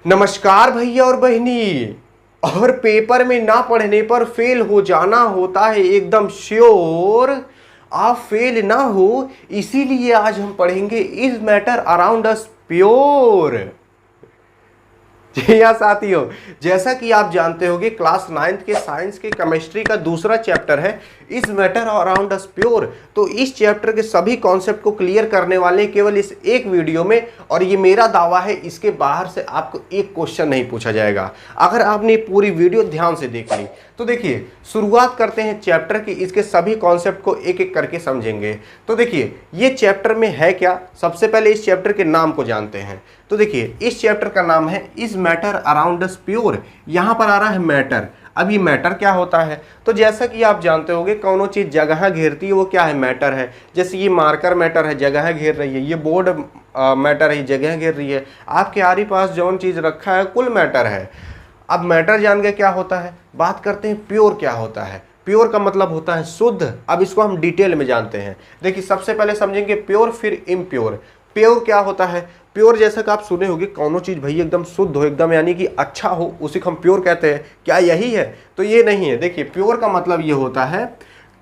नमस्कार भैया और बहनी। और पेपर में ना पढ़ने पर फेल हो जाना होता है एकदम श्योर। आप फेल ना हो इसीलिए आज हम पढ़ेंगे is matter around us pure. जी हाँ साथियों, जैसा कि आप जानते होंगे क्लास 9th के साइंस के केमिस्ट्री का दूसरा चैप्टर है इस मैटर अराउंड अस प्योर। तो इस चैप्टर के सभी कॉन्सेप्ट को क्लियर करने वाले हैं केवल इस एक वीडियो में, और ये मेरा दावा है इसके बाहर से आपको एक क्वेश्चन नहीं पूछा जाएगा अगर आपने पूरी वीडियो ध्यान से देख ली। तो देखिए शुरुआत करते हैं चैप्टर की, इसके सभी कॉन्सेप्ट को एक एक करके समझेंगे। तो देखिए ये चैप्टर में है क्या, सबसे पहले इस चैप्टर के नाम को जानते हैं। तो देखिए इस चैप्टर का नाम है is matter around us pure. यहां पर आ रहा है मैटर। अब ये मैटर क्या होता है, तो जैसा कि आप जानते होंगे कौनो चीज जगह घेरती है वो क्या है, मैटर है। जैसे ये मार्कर मैटर है, जगह घेर रही है। ये बोर्ड मैटर है, जगह घेर रही है। आपके आरी पास जौन चीज रखा है कुल मैटर है। अब मैटर जान गए क्या होता है, बात करते हैं प्योर क्या होता है। प्योर का मतलब होता है शुद्ध। अब इसको हम डिटेल में जानते हैं। देखिए सबसे पहले समझेंगे प्योर, फिर इम्प्योर। प्योर क्या होता है, प्योर जैसा कि आप सुने होंगे कौनो चीज भैया एकदम शुद्ध हो, एकदम यानी कि अच्छा हो, उसी को हम प्योर कहते हैं। क्या यही है, तो ये नहीं है। देखिए प्योर का मतलब ये होता है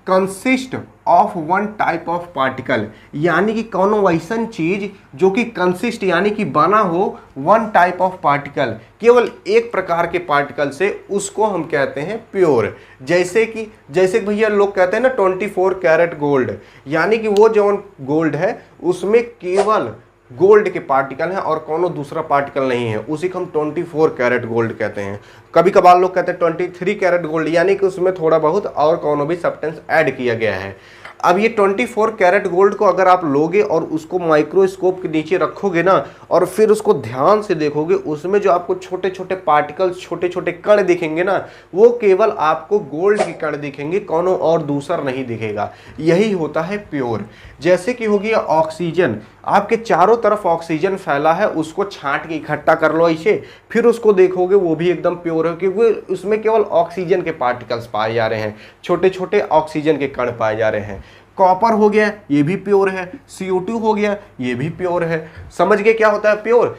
consist of one type of particle, यानी कि कौनो वैसन चीज जो कि कंसिस्ट यानी कि बना हो वन टाइप ऑफ पार्टिकल, केवल एक प्रकार के पार्टिकल से, उसको हम कहते हैं प्योर। जैसे भैया लोग कहते हैं ना 24 कैरेट गोल्ड, यानी कि वो जो गोल्ड है उसमें केवल गोल्ड के पार्टिकल हैं और कोनो दूसरा पार्टिकल नहीं है, उसी को हम 24 कैरेट गोल्ड कहते हैं। कभी कभार लोग कहते हैं 23 कैरेट गोल्ड, यानी कि उसमें थोड़ा बहुत और कोनो भी सब्सटेंस ऐड किया गया है। अब ये 24 कैरेट गोल्ड को अगर आप लोगे और उसको माइक्रोस्कोप के नीचे रखोगे ना, और फिर उसको ध्यान से देखोगे, उसमें जो आपको छोटे छोटे पार्टिकल्स, छोटे छोटे कण दिखेंगे ना, वो केवल आपको गोल्ड के कण दिखेंगे, कोनो और दूसरा नहीं दिखेगा। यही होता है प्योर। जैसे कि हो गया ऑक्सीजन, आपके चारों तरफ ऑक्सीजन फैला है, उसको छांट के इकट्ठा कर लो ऐसे, फिर उसको देखोगे वो भी एकदम प्योर है, क्योंकि उसमें केवल ऑक्सीजन के पार्टिकल्स पाए जा रहे हैं, छोटे छोटे ऑक्सीजन के कण पाए जा रहे हैं। कॉपर हो गया ये भी प्योर है, CO2 हो गया ये भी प्योर है। समझ गए क्या होता है प्योर।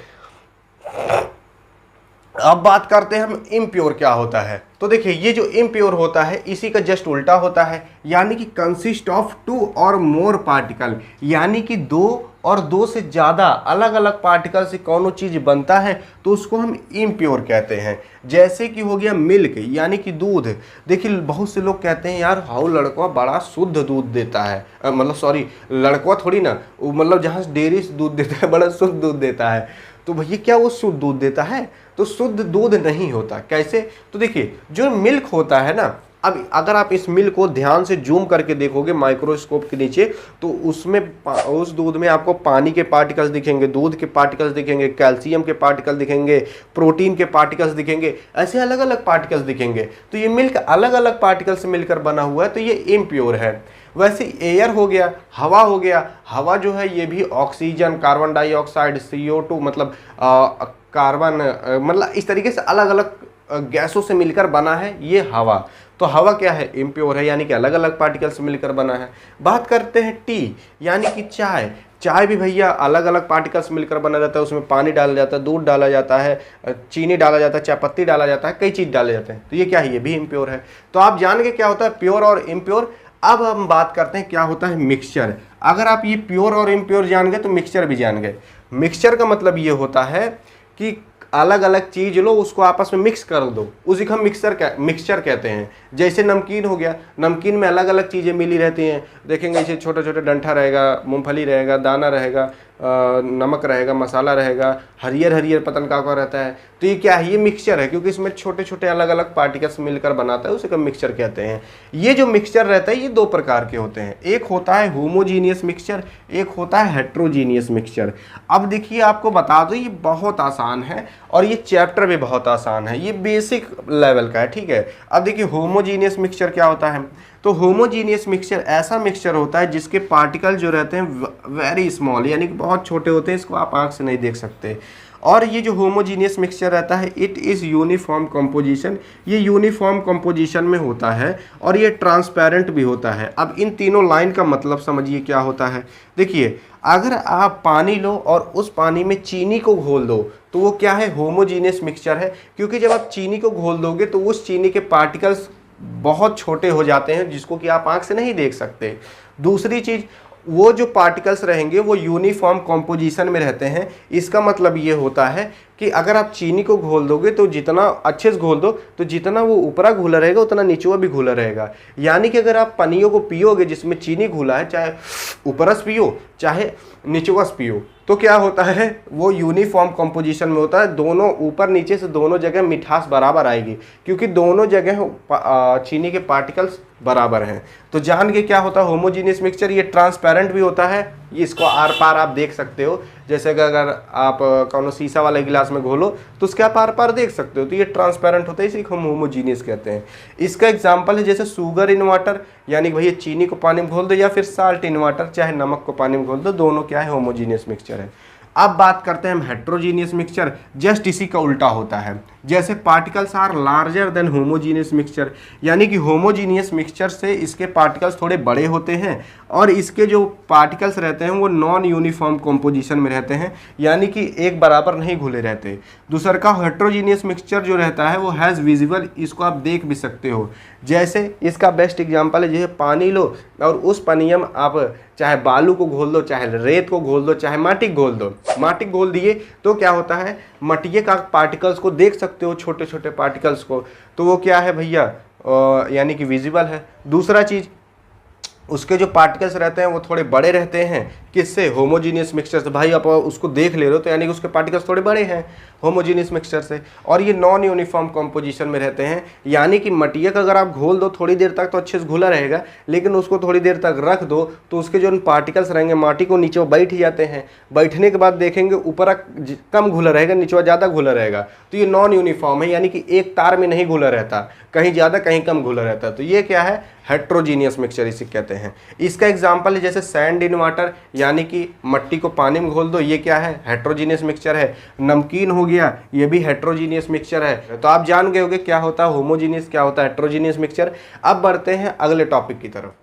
अब बात करते हैं हम इम्प्योर क्या होता है। तो देखिए ये जो इम्प्योर होता है इसी का जस्ट उल्टा होता है, यानी कि कंसिस्ट ऑफ 2 और मोर पार्टिकल, यानी कि 2 और 2 से ज़्यादा अलग अलग पार्टिकल से कौनो चीज़ बनता है तो उसको हम इम्प्योर कहते हैं। जैसे कि हो गया मिल्क, यानी कि दूध। देखिए बहुत से लोग कहते हैं यार हाउ लड़का बड़ा शुद्ध दूध देता है, मतलब सॉरी लड़का थोड़ी ना, मतलब जहाँ डेयरी से दूध देता है बड़ा शुद्ध दूध देता है। तो भैया क्या वो शुद्ध दूध देता है, तो शुद्ध दूध नहीं होता। कैसे, तो देखिए जो मिल्क होता है ना, अब अगर आप इस मिल्क को ध्यान से जूम करके देखोगे माइक्रोस्कोप के नीचे, तो उसमें उस दूध में आपको पानी के पार्टिकल्स दिखेंगे, दूध के पार्टिकल्स दिखेंगे, कैल्शियम के पार्टिकल्स दिखेंगे, प्रोटीन के पार्टिकल्स दिखेंगे, ऐसे अलग अलग पार्टिकल्स दिखेंगे। तो ये मिल्क अलग अलग पार्टिकल से मिलकर बना हुआ है, तो ये इम्प्योर है। वैसे एयर हो गया, हवा हो गया। हवा जो है ये भी ऑक्सीजन, कार्बन डाइऑक्साइड, CO2 मतलब कार्बन, मतलब इस तरीके से अलग अलग गैसों से मिलकर बना है ये हवा। तो हवा क्या है, इम्प्योर है, यानी कि अलग अलग पार्टिकल से मिलकर बना है। बात करते हैं टी, यानी कि चाय। चाय भी भैया अलग अलग पार्टिकल्स मिलकर बना जाता है, उसमें पानी डाला जाता है, दूध डाला जाता है, चीनी डाला जाता है, चाय पत्ती डाला जाता है, कई चीज़ डाले जाते हैं। तो ये क्या है, ये भी इम्प्योर है। तो आप जान के क्या होता है प्योर और इम्प्योर। अब हम बात करते हैं क्या होता है मिक्सचर। अगर आप ये प्योर और इम्प्योर जान गए तो मिक्सचर भी जान गए। मिक्सचर का मतलब ये होता है कि अलग अलग चीज लो, उसको आपस में मिक्स कर दो, उसी को हम मिक्सचर कहते हैं। जैसे नमकीन हो गया, नमकीन में अलग अलग चीज़ें मिली रहती हैं। देखेंगे इसे छोटे छोटे डंठा रहेगा, मूंगफली रहेगा, दाना रहेगा, नमक रहेगा, मसाला रहेगा, हरियर हरियर पतन का रहता है। तो ये क्या है, ये मिक्सचर है, क्योंकि इसमें छोटे छोटे अलग अलग पार्टिकल्स मिलकर बनाता है, उसे हम मिक्सचर कहते हैं। ये जो मिक्सचर रहता है ये 2 प्रकार के होते हैं, एक होता है होमोजीनियस मिक्सचर, एक होता है हेट्रोजीनियस मिक्सचर। अब देखिए आपको बता दो ये बहुत आसान है और ये चैप्टर भी बहुत आसान है, ये बेसिक लेवल का है, ठीक है। अब देखिए होमोजीनियस मिक्सचर क्या होता है। तो होमोजीनियस मिक्सचर ऐसा मिक्सचर होता है जिसके पार्टिकल जो रहते हैं वेरी स्मॉल, यानी कि बहुत छोटे होते हैं, इसको आप आंख से नहीं देख सकते। और ये जो होमोजीनियस मिक्सचर रहता है इट इज़ यूनिफॉर्म कंपोजिशन, ये यूनिफॉर्म कंपोजिशन में होता है और ये ट्रांसपेरेंट भी होता है। अब इन तीनों लाइन का मतलब समझिए क्या होता है। देखिए अगर आप पानी लो और उस पानी में चीनी को घोल दो तो वो क्या है, होमोजीनियस मिक्सचर है। क्योंकि जब आप चीनी को घोल दोगे तो उस चीनी के पार्टिकल्स बहुत छोटे हो जाते हैं जिसको कि आप आंख से नहीं देख सकते। दूसरी चीज, वो जो पार्टिकल्स रहेंगे वो यूनिफॉर्म कॉम्पोजिशन में रहते हैं। इसका मतलब ये होता है कि अगर आप चीनी को घोल दोगे तो जितना अच्छे से घोल दो तो जितना वो ऊपरा घुला रहेगा उतना नीचवा भी घुला रहेगा। यानी कि अगर आप पनियों को पियोगे जिसमें चीनी घुला है, चाहे ऊपरस पियो चाहे निचवस पियो, तो क्या होता है, वो यूनिफॉर्म कॉम्पोजिशन में होता है। दोनों ऊपर नीचे से दोनों जगह मिठास बराबर आएगी क्योंकि दोनों जगह चीनी के पार्टिकल्स बराबर हैं। तो जान के क्या होता है होमोजीनियस मिक्सचर, ये ट्रांसपेरेंट भी होता है, ये इसको आर पार आप देख सकते हो। जैसे कि अगर आप कौन शीशा वाले गिलास में घोलो तो उसके आप आर पार देख सकते हो, तो ये ट्रांसपेरेंट होता है, इसी को हम होमोजीनियस कहते हैं। इसका एग्जांपल है जैसे शुगर इन वाटर, यानी कि भैया चीनी को पानी में घोल दो या फिर साल्ट इन वाटर, चाहे नमक को पानी में घोल दो, दोनों क्या है, होमोजीनियस मिक्सचर है। अब बात करते हैं हम हेट्रोजीनियस मिक्सचर, जस्ट इसी का उल्टा होता है। जैसे particles are larger than homogeneous mixture, यानी कि होमोजीनियस मिक्सचर से इसके पार्टिकल्स थोड़े बड़े होते हैं और इसके जो पार्टिकल्स रहते हैं वो नॉन यूनिफॉर्म कॉम्पोजिशन में रहते हैं, यानी कि एक बराबर नहीं घुले रहते। दूसरा का हेट्रोजीनियस मिक्सचर जो रहता है वो हैज़ विजिबल, इसको आप देख भी सकते हो। जैसे इसका बेस्ट एग्जांपल है, जैसे पानी लो और उस पानी में आप चाहे बालू को घोल दो, चाहे रेत को घोल दो, चाहे माटी घोल दो, माटी घोल दिए तो क्या होता है, मटिए का पार्टिकल्स को देख सकते हो, छोटे छोटे पार्टिकल्स को, तो वो क्या है भैया, यानी कि विजिबल है। दूसरा चीज़, उसके जो पार्टिकल्स रहते हैं वो थोड़े बड़े रहते हैं, किससे, होमोजीनियस मिक्सचर से। भाई आप उसको देख ले रहे हो तो यानी कि उसके पार्टिकल्स थोड़े बड़े हैं होमोजीनियस मिक्सचर से, और ये नॉन यूनिफॉर्म कॉम्पोजिशन में रहते हैं। यानी कि मटिया का अगर आप घोल दो थोड़ी देर तक तो अच्छे से घुला रहेगा, लेकिन उसको थोड़ी देर तक रख दो तो उसके जो पार्टिकल्स रहेंगे माटी को नीचे बैठ ही जाते हैं। बैठने के बाद देखेंगे ऊपर कम घुला रहेगा, नीचे ज़्यादा घुला रहेगा, तो ये नॉन यूनिफॉर्म है, यानी कि एक तार में नहीं घुला रहता, कहीं ज़्यादा कहीं कम घुला रहता है। तो ये क्या है, हेट्रोजीनियस मिक्सचर इसे कहते हैं। इसका एग्जांपल है जैसे सैंड इन वाटर, यानी कि मट्टी को पानी में घोल दो, ये क्या है, हेट्रोजीनियस मिक्सचर है। नमकीन हो गया, ये भी हेट्रोजीनियस मिक्सचर है। तो आप जान गए होंगे क्या होता है होमोजीनियस, क्या होता है हेट्रोजीनियस मिक्सचर। अब बढ़ते हैं अगले टॉपिक की तरफ।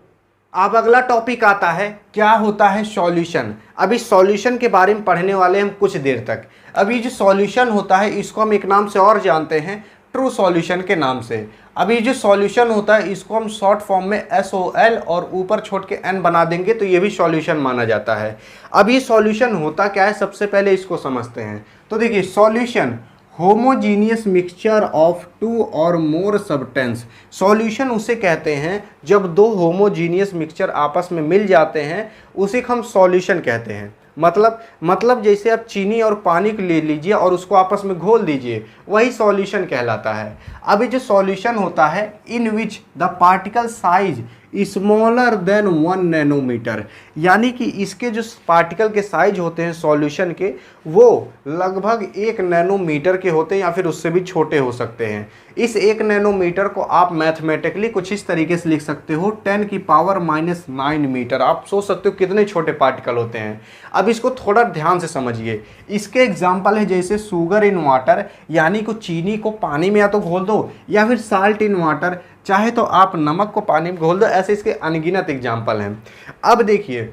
अब अगला टॉपिक आता है क्या होता है सॉल्यूशन। अभी सॉल्यूशन के बारे में पढ़ने वाले हम कुछ देर तक। अभी जो सॉल्यूशन होता है इसको हम एक नाम से और जानते हैं, ट्रू सॉल्यूशन के नाम से। अभी जो सॉल्यूशन होता है इसको हम शॉर्ट फॉर्म में SOL और ऊपर छोड़ के N बना देंगे तो ये भी सॉल्यूशन माना जाता है। अब ये सॉल्यूशन होता क्या है, सबसे पहले इसको समझते हैं। तो देखिए, solution homogeneous mixture of two और मोर सब्सटेंस। सॉल्यूशन उसे कहते हैं जब दो होमोजीनियस मिक्सचर आपस में मिल जाते हैं, उसे हम सॉल्यूशन कहते हैं। मतलब जैसे आप चीनी और पानी को ले लीजिए और उसको आपस में घोल दीजिए, वही सॉल्यूशन कहलाता है। अभी जो सॉल्यूशन होता है in which the particle size smaller than 1 nanometre, यानी कि इसके जो पार्टिकल के साइज होते हैं सॉल्यूशन के वो लगभग 1 नैनोमीटर के होते हैं या फिर उससे भी छोटे हो सकते हैं। इस 1 नैनोमीटर को आप मैथमेटिकली कुछ इस तरीके से लिख सकते हो 10⁻⁹ मीटर। आप सोच सकते हो कितने छोटे पार्टिकल होते हैं। अब इसको थोड़ा ध्यान से समझिए। इसके एग्जाम्पल है जैसे शुगर इन वाटर, यानी कि चीनी को पानी में या तो घोल दो या फिर साल्ट इन वाटर, चाहे तो आप नमक को पानी में घोल दो। ऐसे इसके अनगिनत एग्जाम्पल हैं। अब देखिए,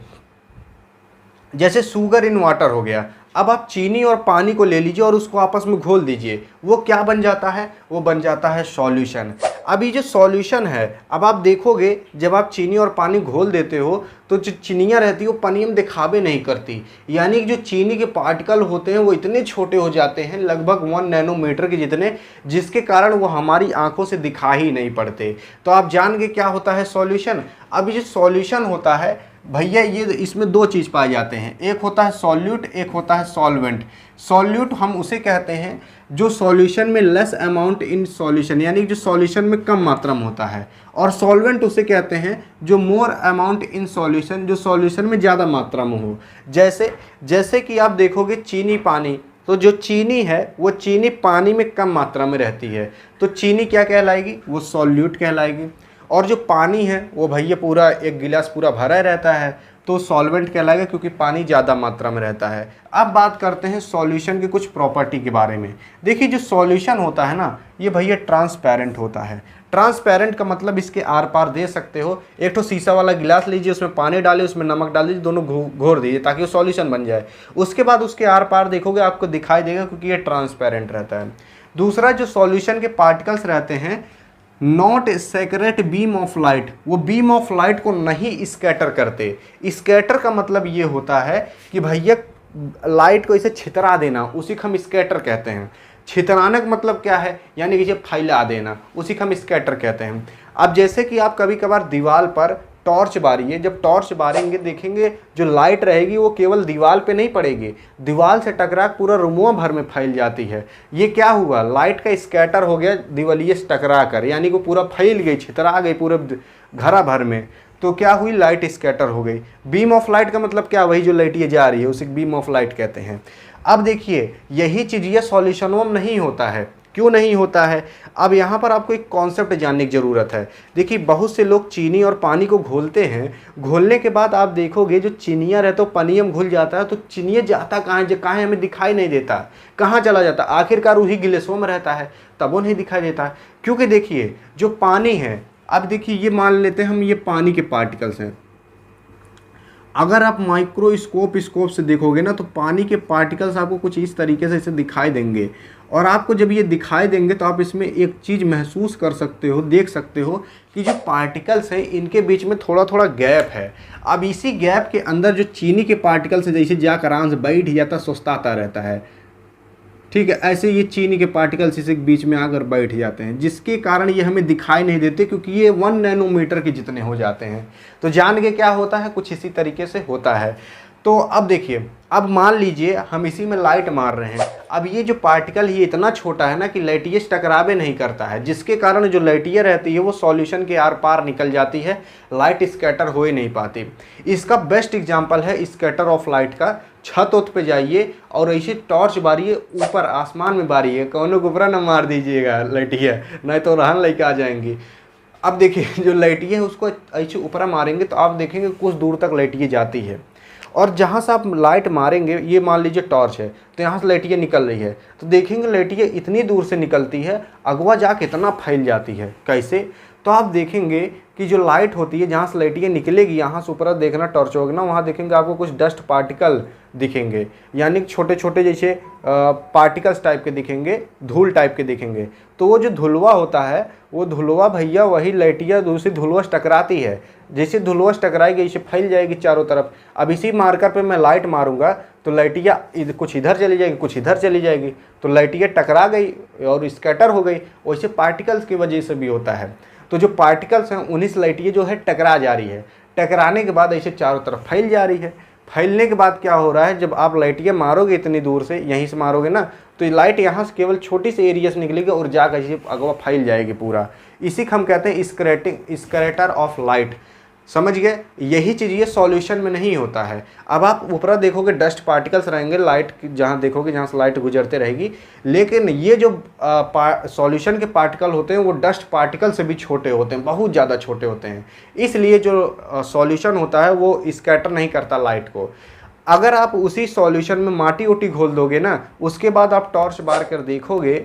जैसे शुगर इन वाटर हो गया, अब आप चीनी और पानी को ले लीजिए और उसको आपस में घोल दीजिए, वो क्या बन जाता है, वो बन जाता है सॉल्यूशन। अभी जो सॉल्यूशन है, अब आप देखोगे जब आप चीनी और पानी घोल देते हो तो जो चीनियाँ रहती है वो पानी में दिखावे नहीं करती, यानी कि जो चीनी के पार्टिकल होते हैं वो इतने छोटे हो जाते हैं लगभग 1 नैनोमीटर के जितने, जिसके कारण वो हमारी आंखों से दिखाई ही नहीं पड़ते। तो आप जान गए क्या होता है सॉल्यूशन। अभी जो सॉल्यूशन होता है भैया, ये इसमें 2 चीज़ पाए जाते हैं, एक होता है सॉल्यूट, एक होता है सॉल्वेंट। सॉल्यूट हम उसे कहते हैं जो सॉल्यूशन में लेस अमाउंट इन सॉल्यूशन, यानी जो सॉल्यूशन में कम मात्रा में होता है, और सॉल्वेंट उसे कहते हैं जो मोर अमाउंट इन सॉल्यूशन, जो सॉल्यूशन में ज़्यादा मात्रा में हो। जैसे कि आप देखोगे चीनी पानी, तो जो चीनी है वो चीनी पानी में कम मात्रा में रहती है, तो चीनी क्या कहलाएगी, वो सॉल्यूट कहलाएगी। और जो पानी है वो भैया पूरा एक गिलास पूरा भरा रहता है, तो सॉल्वेंट कहलाएगा, क्योंकि पानी ज़्यादा मात्रा में रहता है। अब बात करते हैं सॉल्यूशन की कुछ प्रॉपर्टी के बारे में। देखिए जो सॉल्यूशन होता है ना, ये भैया ट्रांसपेरेंट होता है। ट्रांसपेरेंट का मतलब इसके आर पार दे सकते हो, एक तो शीशा वाला गिलास लीजिए, उसमें पानी डालिए, उसमें नमक डाल दीजिए, दोनों घोर दीजिए ताकि वो सॉल्यूशन बन जाए। उसके बाद उसके आर पार देखोगे आपको दिखाई देगा, क्योंकि ये ट्रांसपेरेंट रहता है। दूसरा, जो सॉल्यूशन के पार्टिकल्स रहते हैं, not scatter beam of light, वो बीम ऑफ लाइट को नहीं स्कैटर करते। स्कैटर का मतलब ये होता है कि भैया लाइट को इसे छितरा देना, उसी को हम स्कैटर कहते हैं। छितराने का मतलब क्या है, यानी कि इसे फैला देना, उसी को हम स्कैटर कहते हैं। अब जैसे कि आप कभी कभार दीवार पर टॉर्च बारिए, जब टॉर्च बारेंगे देखेंगे जो लाइट रहेगी वो केवल दीवार पे नहीं पड़ेगी, दीवार से टकरा पूरा रूमों भर में फैल जाती है। ये क्या हुआ, लाइट का स्कैटर हो गया दीवालिये से टकरा कर, यानी कि पूरा फैल गई, छितरा गई पूरे घरा भर में, तो क्या हुई, लाइट स्कैटर हो गई। बीम ऑफ लाइट का मतलब क्या, वही जो लाइट ये जा रही है उसे बीम ऑफ लाइट कहते हैं। अब देखिए यही चीज़ ये सॉल्यूशनों में नहीं होता है। क्यों नहीं होता है, अब यहाँ पर आपको एक कॉन्सेप्ट जानने की ज़रूरत है। देखिए बहुत से लोग चीनी और पानी को घोलते हैं, घोलने के बाद आप देखोगे जो चीनिया रहता है पानी में घुल जाता है, तो चीनिया जाता कहाँ है, कहाँ हमें दिखाई नहीं देता, कहाँ चला जाता, आखिरकार वही गिलासों में रहता है, तब वो नहीं दिखाई देता। क्योंकि देखिए जो पानी है, अब देखिए ये मान लेते हैं हम, ये पानी के पार्टिकल्स हैं। अगर आप माइक्रोस्कोप से देखोगे ना, तो पानी के पार्टिकल्स आपको कुछ इस तरीके से इसे दिखाई देंगे। और आपको जब ये दिखाई देंगे तो आप इसमें एक चीज़ महसूस कर सकते हो, देख सकते हो कि जो पार्टिकल्स हैं इनके बीच में थोड़ा थोड़ा गैप है। अब इसी गैप के अंदर जो चीनी के पार्टिकल्स है, जैसे जाकर आराम से बैठ जाता, सुस्ताता रहता है, ठीक है, ऐसे ये चीनी के पार्टिकल्स इसे बीच में आकर बैठ जाते हैं, जिसके कारण ये हमें दिखाई नहीं देते, क्योंकि ये 1 नैनोमीटर के जितने हो जाते हैं। तो जान के क्या होता है, कुछ इसी तरीके से होता है। तो अब देखिए, अब मान लीजिए हम इसी में लाइट मार रहे हैं। अब ये जो पार्टिकल ये इतना छोटा है ना कि लाइटिये टकरावे नहीं करता है, जिसके कारण जो लाइटिये रहती है वो सॉल्यूशन के आर पार निकल जाती है, लाइट स्कैटर हो ही नहीं पाती। इसका बेस्ट एग्जांपल है स्कैटर ऑफ लाइट का। छत उत पे जाइए और ऐसे टॉर्च बारिए, ऊपर आसमान में बारिए, कौनो गुबरा न मार दीजिएगा लाइटिया, नहीं तो रहन लेके आ जाएंगी। अब देखिए जो लाइटिये है उसको ऐसे ऊपर मारेंगे तो आप देखेंगे कुछ दूर तक लाइटिये जाती है, और जहाँ से आप लाइट मारेंगे, ये मान लीजिए टॉर्च है, तो यहाँ से लाइटिये निकल रही है, तो देखेंगे लाइटिये इतनी दूर से निकलती है, अगवा जाके इतना फैल जाती है। कैसे, तो आप देखेंगे कि जो लाइट होती है जहाँ से लाइटिये निकलेगी, यहाँ से ऊपर देखना टॉर्च होगा ना, वहाँ देखेंगे आपको कुछ डस्ट पार्टिकल दिखेंगे, यानी छोटे छोटे जैसे पार्टिकल्स टाइप के दिखेंगे, धूल टाइप के दिखेंगे। तो वो जो धुलवा होता है, वो धुलवा भैया वही लाइटिया दूसरी धुलवा से टकराती है, जैसे धुलवा से टकराएगी इसे फैल जाएगी चारों तरफ। अब इसी मार्कर पे मैं लाइट मारूंगा तो लाइटिया कुछ इधर चली जाएगी, कुछ इधर चली जाएगी, तो लाइटिया टकरा गई और स्कैटर हो गई। वैसे पार्टिकल्स की वजह से भी होता है। तो जो पार्टिकल्स हैं उन्हीं से लाइटिया जो है टकरा जा रही है, टकराने के बाद ऐसे चारों तरफ फैल जा रही है। फैलने के बाद क्या हो रहा है, जब आप लाइटिया मारोगे इतनी दूर से, यहीं से मारोगे ना, तो लाइट यहाँ से केवल छोटी सी एरिया से निकलेगी और जाकर इसे अगवा फैल जाएगी पूरा। इसी को हम कहते हैं स्कैटर ऑफ लाइट। समझ गए, यही चीज़ ये सॉल्यूशन में नहीं होता है। अब आप ऊपर देखोगे डस्ट पार्टिकल्स रहेंगे, लाइट जहाँ देखोगे जहाँ से लाइट गुजरते रहेगी, लेकिन ये जो सॉल्यूशन के पार्टिकल होते हैं वो डस्ट पार्टिकल से भी छोटे होते हैं, बहुत ज़्यादा छोटे होते हैं। इसलिए जो सॉल्यूशन होता है वो स्कैटर नहीं करता लाइट को। अगर आप उसी सॉल्यूशन में माटी उटी घोल दोगे ना, उसके बाद आप टॉर्च बार कर देखोगे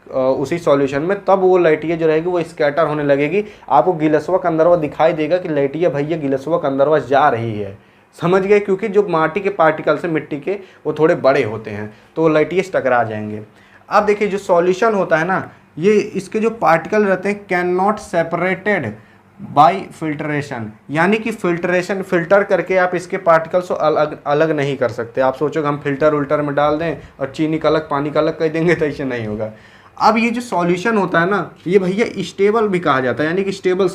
उसी सॉल्यूशन में, तब वो लाइटिया जो रहेगी वो स्कैटर होने लगेगी। आपको गिलसवा के अंदर वो दिखाई देगा कि लाइटिया भैया गिलसवा के अंदर जा रही है। समझ गए, क्योंकि जो माटी के पार्टिकल्स हैं मिट्टी के, वो थोड़े बड़े होते हैं, तो वो लाइटिया टकरा जाएंगे। अब देखिए जो सॉल्यूशन होता है ना, ये इसके जो पार्टिकल रहते हैं can not separated by filtration, यानी कि फिल्टर करके आप इसके पार्टिकल्स को अलग नहीं कर सकते। आप सोचोगे हम फिल्टर उल्टर में डाल दें और चीनी का अलग पानी का अलग कर देंगे, तो ऐसे नहीं होगा। अब ये जो सॉल्यूशन होता है ना, ये भैया स्टेबल भी कहा जाता है, यानी कि स्टेबल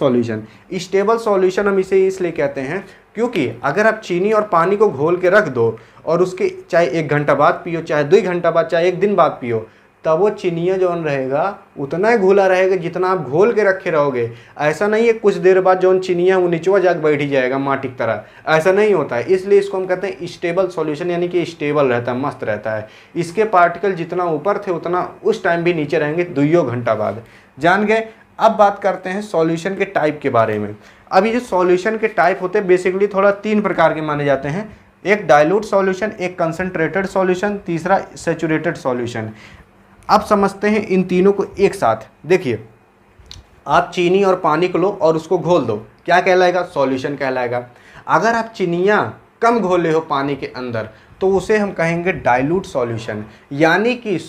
सॉल्यूशन हम इसे इसलिए कहते हैं क्योंकि अगर आप चीनी और पानी को घोल के रख दो और उसके चाहे 1 घंटा बाद पियो, चाहे 2 घंटा बाद, चाहे 1 दिन बाद पियो, तब वो चीनिया जौन रहेगा उतना ही घुला रहेगा जितना आप घोल के रखे रहोगे। ऐसा नहीं है कुछ देर बाद जौन चीनिया वो निचवा जाकर बैठ ही जाएगा माटी की तरह, ऐसा नहीं होता है। इसलिए इसको हम कहते हैं स्टेबल सॉल्यूशन, यानी कि स्टेबल रहता है, मस्त रहता है। इसके पार्टिकल जितना ऊपर थे उतना उस टाइम भी नीचे रहेंगे 2 घंटा बाद। जान गए। अब बात करते हैं सॉल्यूशन के टाइप के बारे में। अब ये जो सॉल्यूशन के टाइप होते हैं बेसिकली थोड़ा 3 प्रकार के माने जाते हैं, एक डाइल्यूट सॉल्यूशन, एक कंसंट्रेटेड सॉल्यूशन, तीसरा सैचुरेटेड सॉल्यूशन। अब समझते हैं इन तीनों को एक साथ। देखिए, आप चीनी और पानी को लो और उसको घोल दो, क्या कहलाएगा? सॉल्यूशन कहलाएगा। अगर आप चीनियाँ कम घोले हो पानी के अंदर तो उसे हम कहेंगे डाइल्यूट सॉल्यूशन, यानी कि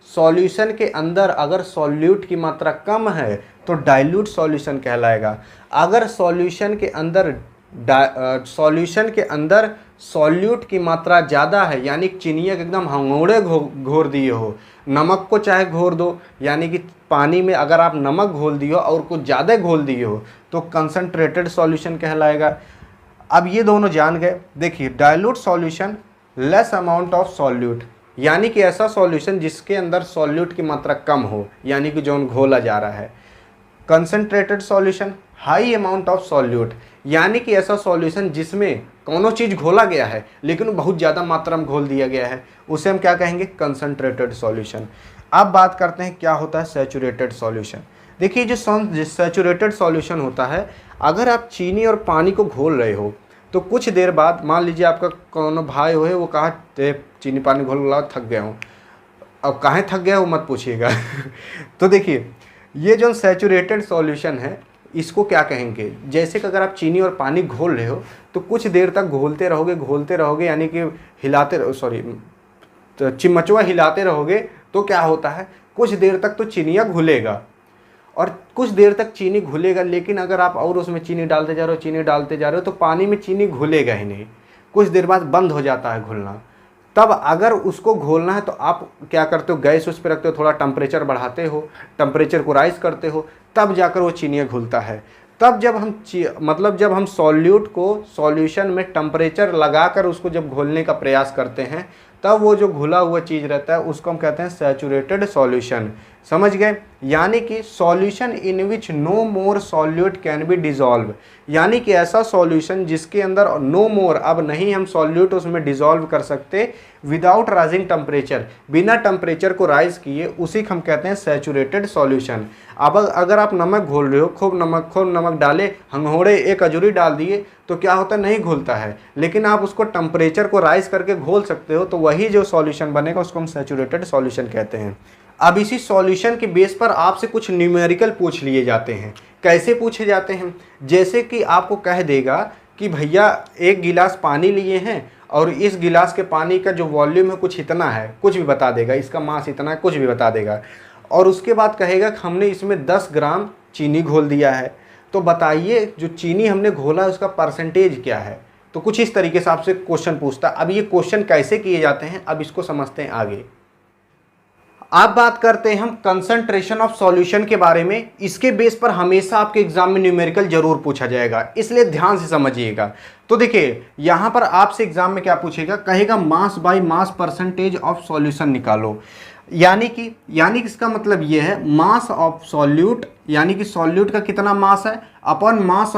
सॉल्यूशन के अंदर अगर सॉल्यूट की मात्रा कम है तो डाइल्यूट सॉल्यूशन कहलाएगा। अगर सॉल्यूशन के अंदर सॉल्यूट की मात्रा ज़्यादा है, यानी चीनियाँ एकदम हंगोड़े घोर दिए हो, नमक को चाहे घोर दो, यानी कि पानी में अगर आप नमक घोल दिए हो और कुछ ज़्यादा घोल दिए हो तो कंसंट्रेटेड सॉल्यूशन कहलाएगा। अब ये दोनों जान गए। देखिए, dilute solution less amount of solute, यानी कि ऐसा सॉल्यूशन जिसके अंदर सॉल्यूट की मात्रा कम हो, यानी कि जो घोला जा रहा है। Concentrated solution high amount of solute, यानी कि ऐसा सॉल्यूशन जिसमें कोनो चीज़ घोला गया है लेकिन बहुत ज़्यादा मात्रा में घोल दिया गया है, उसे हम क्या कहेंगे? Concentrated solution. अब बात करते हैं क्या होता है सैचुरेटेड सॉल्यूशन। देखिए, जो सैचुरेटेड सॉल्यूशन होता है, अगर आप चीनी और पानी को घोल रहे हो तो कुछ देर बाद मान लीजिए आपका कोनो भाई हो है, वो कहा चीनी पानी घोल थक गया हूँ। अब कहाँ थक गया वो मत पूछिएगा। तो देखिए, ये जो सैचुरेटेड सॉल्यूशन है इसको क्या कहेंगे? जैसे कि अगर आप चीनी और पानी घोल रहे हो तो कुछ देर तक घोलते रहोगे, यानी कि चिमचवा हिलाते रहोगे तो क्या होता है, कुछ देर तक तो चीनियाँ घुलेगा और कुछ देर तक चीनी घुलेगा, लेकिन अगर आप और उसमें चीनी डालते जा रहे हो तो पानी में चीनी घुलेगा ही नहीं, कुछ देर बाद बंद हो जाता है घुलना। तब अगर उसको घोलना है तो आप क्या करते हो? गैस उस पर रखते हो, थोड़ा टेम्परेचर बढ़ाते हो, टेम्परेचर को राइज करते हो, तब जाकर वो चीनियाँ घुलता है। तब जब हम सॉल्यूट को सॉल्यूशन में टेम्परेचर लगाकर उसको जब घोलने का प्रयास करते हैं, तब वो जो घुला हुआ चीज़ रहता है उसको हम कहते हैं सैचुरेटेड सॉल्यूशन। समझ गए? यानी कि solution in which no more solute can be dissolve, यानी कि ऐसा सॉल्यूशन जिसके अंदर नो मोर, अब नहीं हम सॉल्यूट उसमें डिजॉल्व कर सकते विदाउट राइजिंग टेम्परेचर, बिना टेम्परेचर को राइज किए, उसी को हम कहते हैं सैचुरेटेड सॉल्यूशन। अब अगर आप नमक घोल रहे हो, खूब नमक डाले, हंगोड़े एक अजूरी डाल दिए तो क्या होता है? नहीं घुलता है, लेकिन आप उसको टेम्परेचर को राइज करके घोल सकते हो, तो वही जो सॉल्यूशन बनेगा उसको हम सैचुरेटेड सॉल्यूशन कहते हैं। अब इसी सॉल्यूशन के बेस पर आपसे कुछ न्यूमेरिकल पूछ लिए जाते हैं। कैसे पूछे जाते हैं? जैसे कि आपको कह देगा कि भैया 1 गिलास पानी लिए हैं और इस गिलास के पानी का जो वॉल्यूम है कुछ इतना है, कुछ भी बता देगा, इसका मास इतना है, कुछ भी बता देगा, और उसके बाद कहेगा कि हमने इसमें 10 ग्राम चीनी घोल दिया है, तो बताइए जो चीनी हमने घोला है उसका परसेंटेज क्या है। तो कुछ इस तरीके से आपसे क्वेश्चन पूछता है। अब ये क्वेश्चन कैसे किए जाते हैं, अब इसको समझते हैं आगे। अब बात करते हैं हम कंसंट्रेशन ऑफ सॉल्यूशन के बारे में। इसके बेस पर हमेशा आपके एग्जाम में न्यूमेरिकल जरूर पूछा जाएगा, इसलिए ध्यान से समझिएगा। तो देखिए, यहां पर आपसे एग्जाम में क्या पूछेगा, कहेगा mass by mass percentage of solution निकालो। यानी कि इसका मतलब ये है मास ऑफ सॉल्यूट, यानी कि सॉल्यूट का कितना मास है अपॉन मास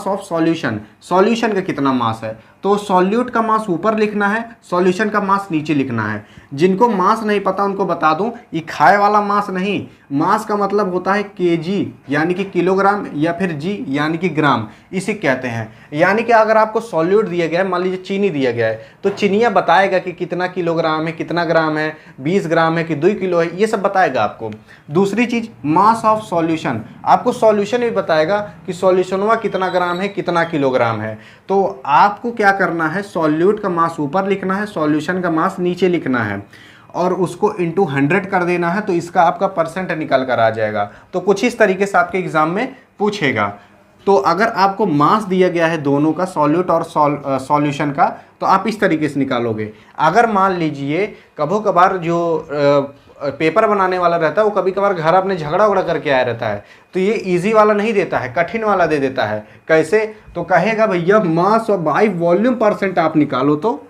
ऑफ सॉल्यूशन का कितना मास है। तो सॉल्यूट का मास ऊपर लिखना है, सॉल्यूशन का मास नीचे लिखना है। जिनको मास नहीं पता उनको बता दूं, ये खाए वाला मास नहीं, मास का मतलब होता है केजी यानी कि किलोग्राम, या फिर जी यानी कि ग्राम, इसे कहते हैं। यानी कि अगर आपको सॉल्यूट दिया गया है, मान लीजिए चीनी दिया गया है, तो चीनियाँ बताएगा कि कितना किलोग्राम है, कितना ग्राम है, 20 ग्राम है कि 2 किलो है, ये सब बताएगा आपको। दूसरी चीज़ मास ऑफ सॉल्यूशन, आपको सॉल्यूशन भी बताएगा कि सॉल्यूशनवा कितना ग्राम है, कितना किलोग्राम है। तो आपको क्या करना है, सॉल्यूट का मास ऊपर लिखना है, सॉल्यूशन का मास नीचे लिखना है और उसको इंटू 100 कर देना है, तो इसका आपका परसेंट निकल कर आ जाएगा। तो कुछ इस तरीके से आपके एग्जाम में पूछेगा। तो अगर आपको मास दिया गया है दोनों का, सॉल्यूट और सॉल्यूशन का, तो आप इस तरीके से निकालोगे। अगर मान लीजिए कभी कभार जो पेपर बनाने वाला रहता है वो कभी कभार घर अपने झगड़ा उगड़ा करके आया रहता है, तो ये इजी वाला नहीं देता है, कठिन वाला दे देता है। कैसे? तो कहेगा भैया मास और बाई वॉल्यूम परसेंट आप निकालो। तो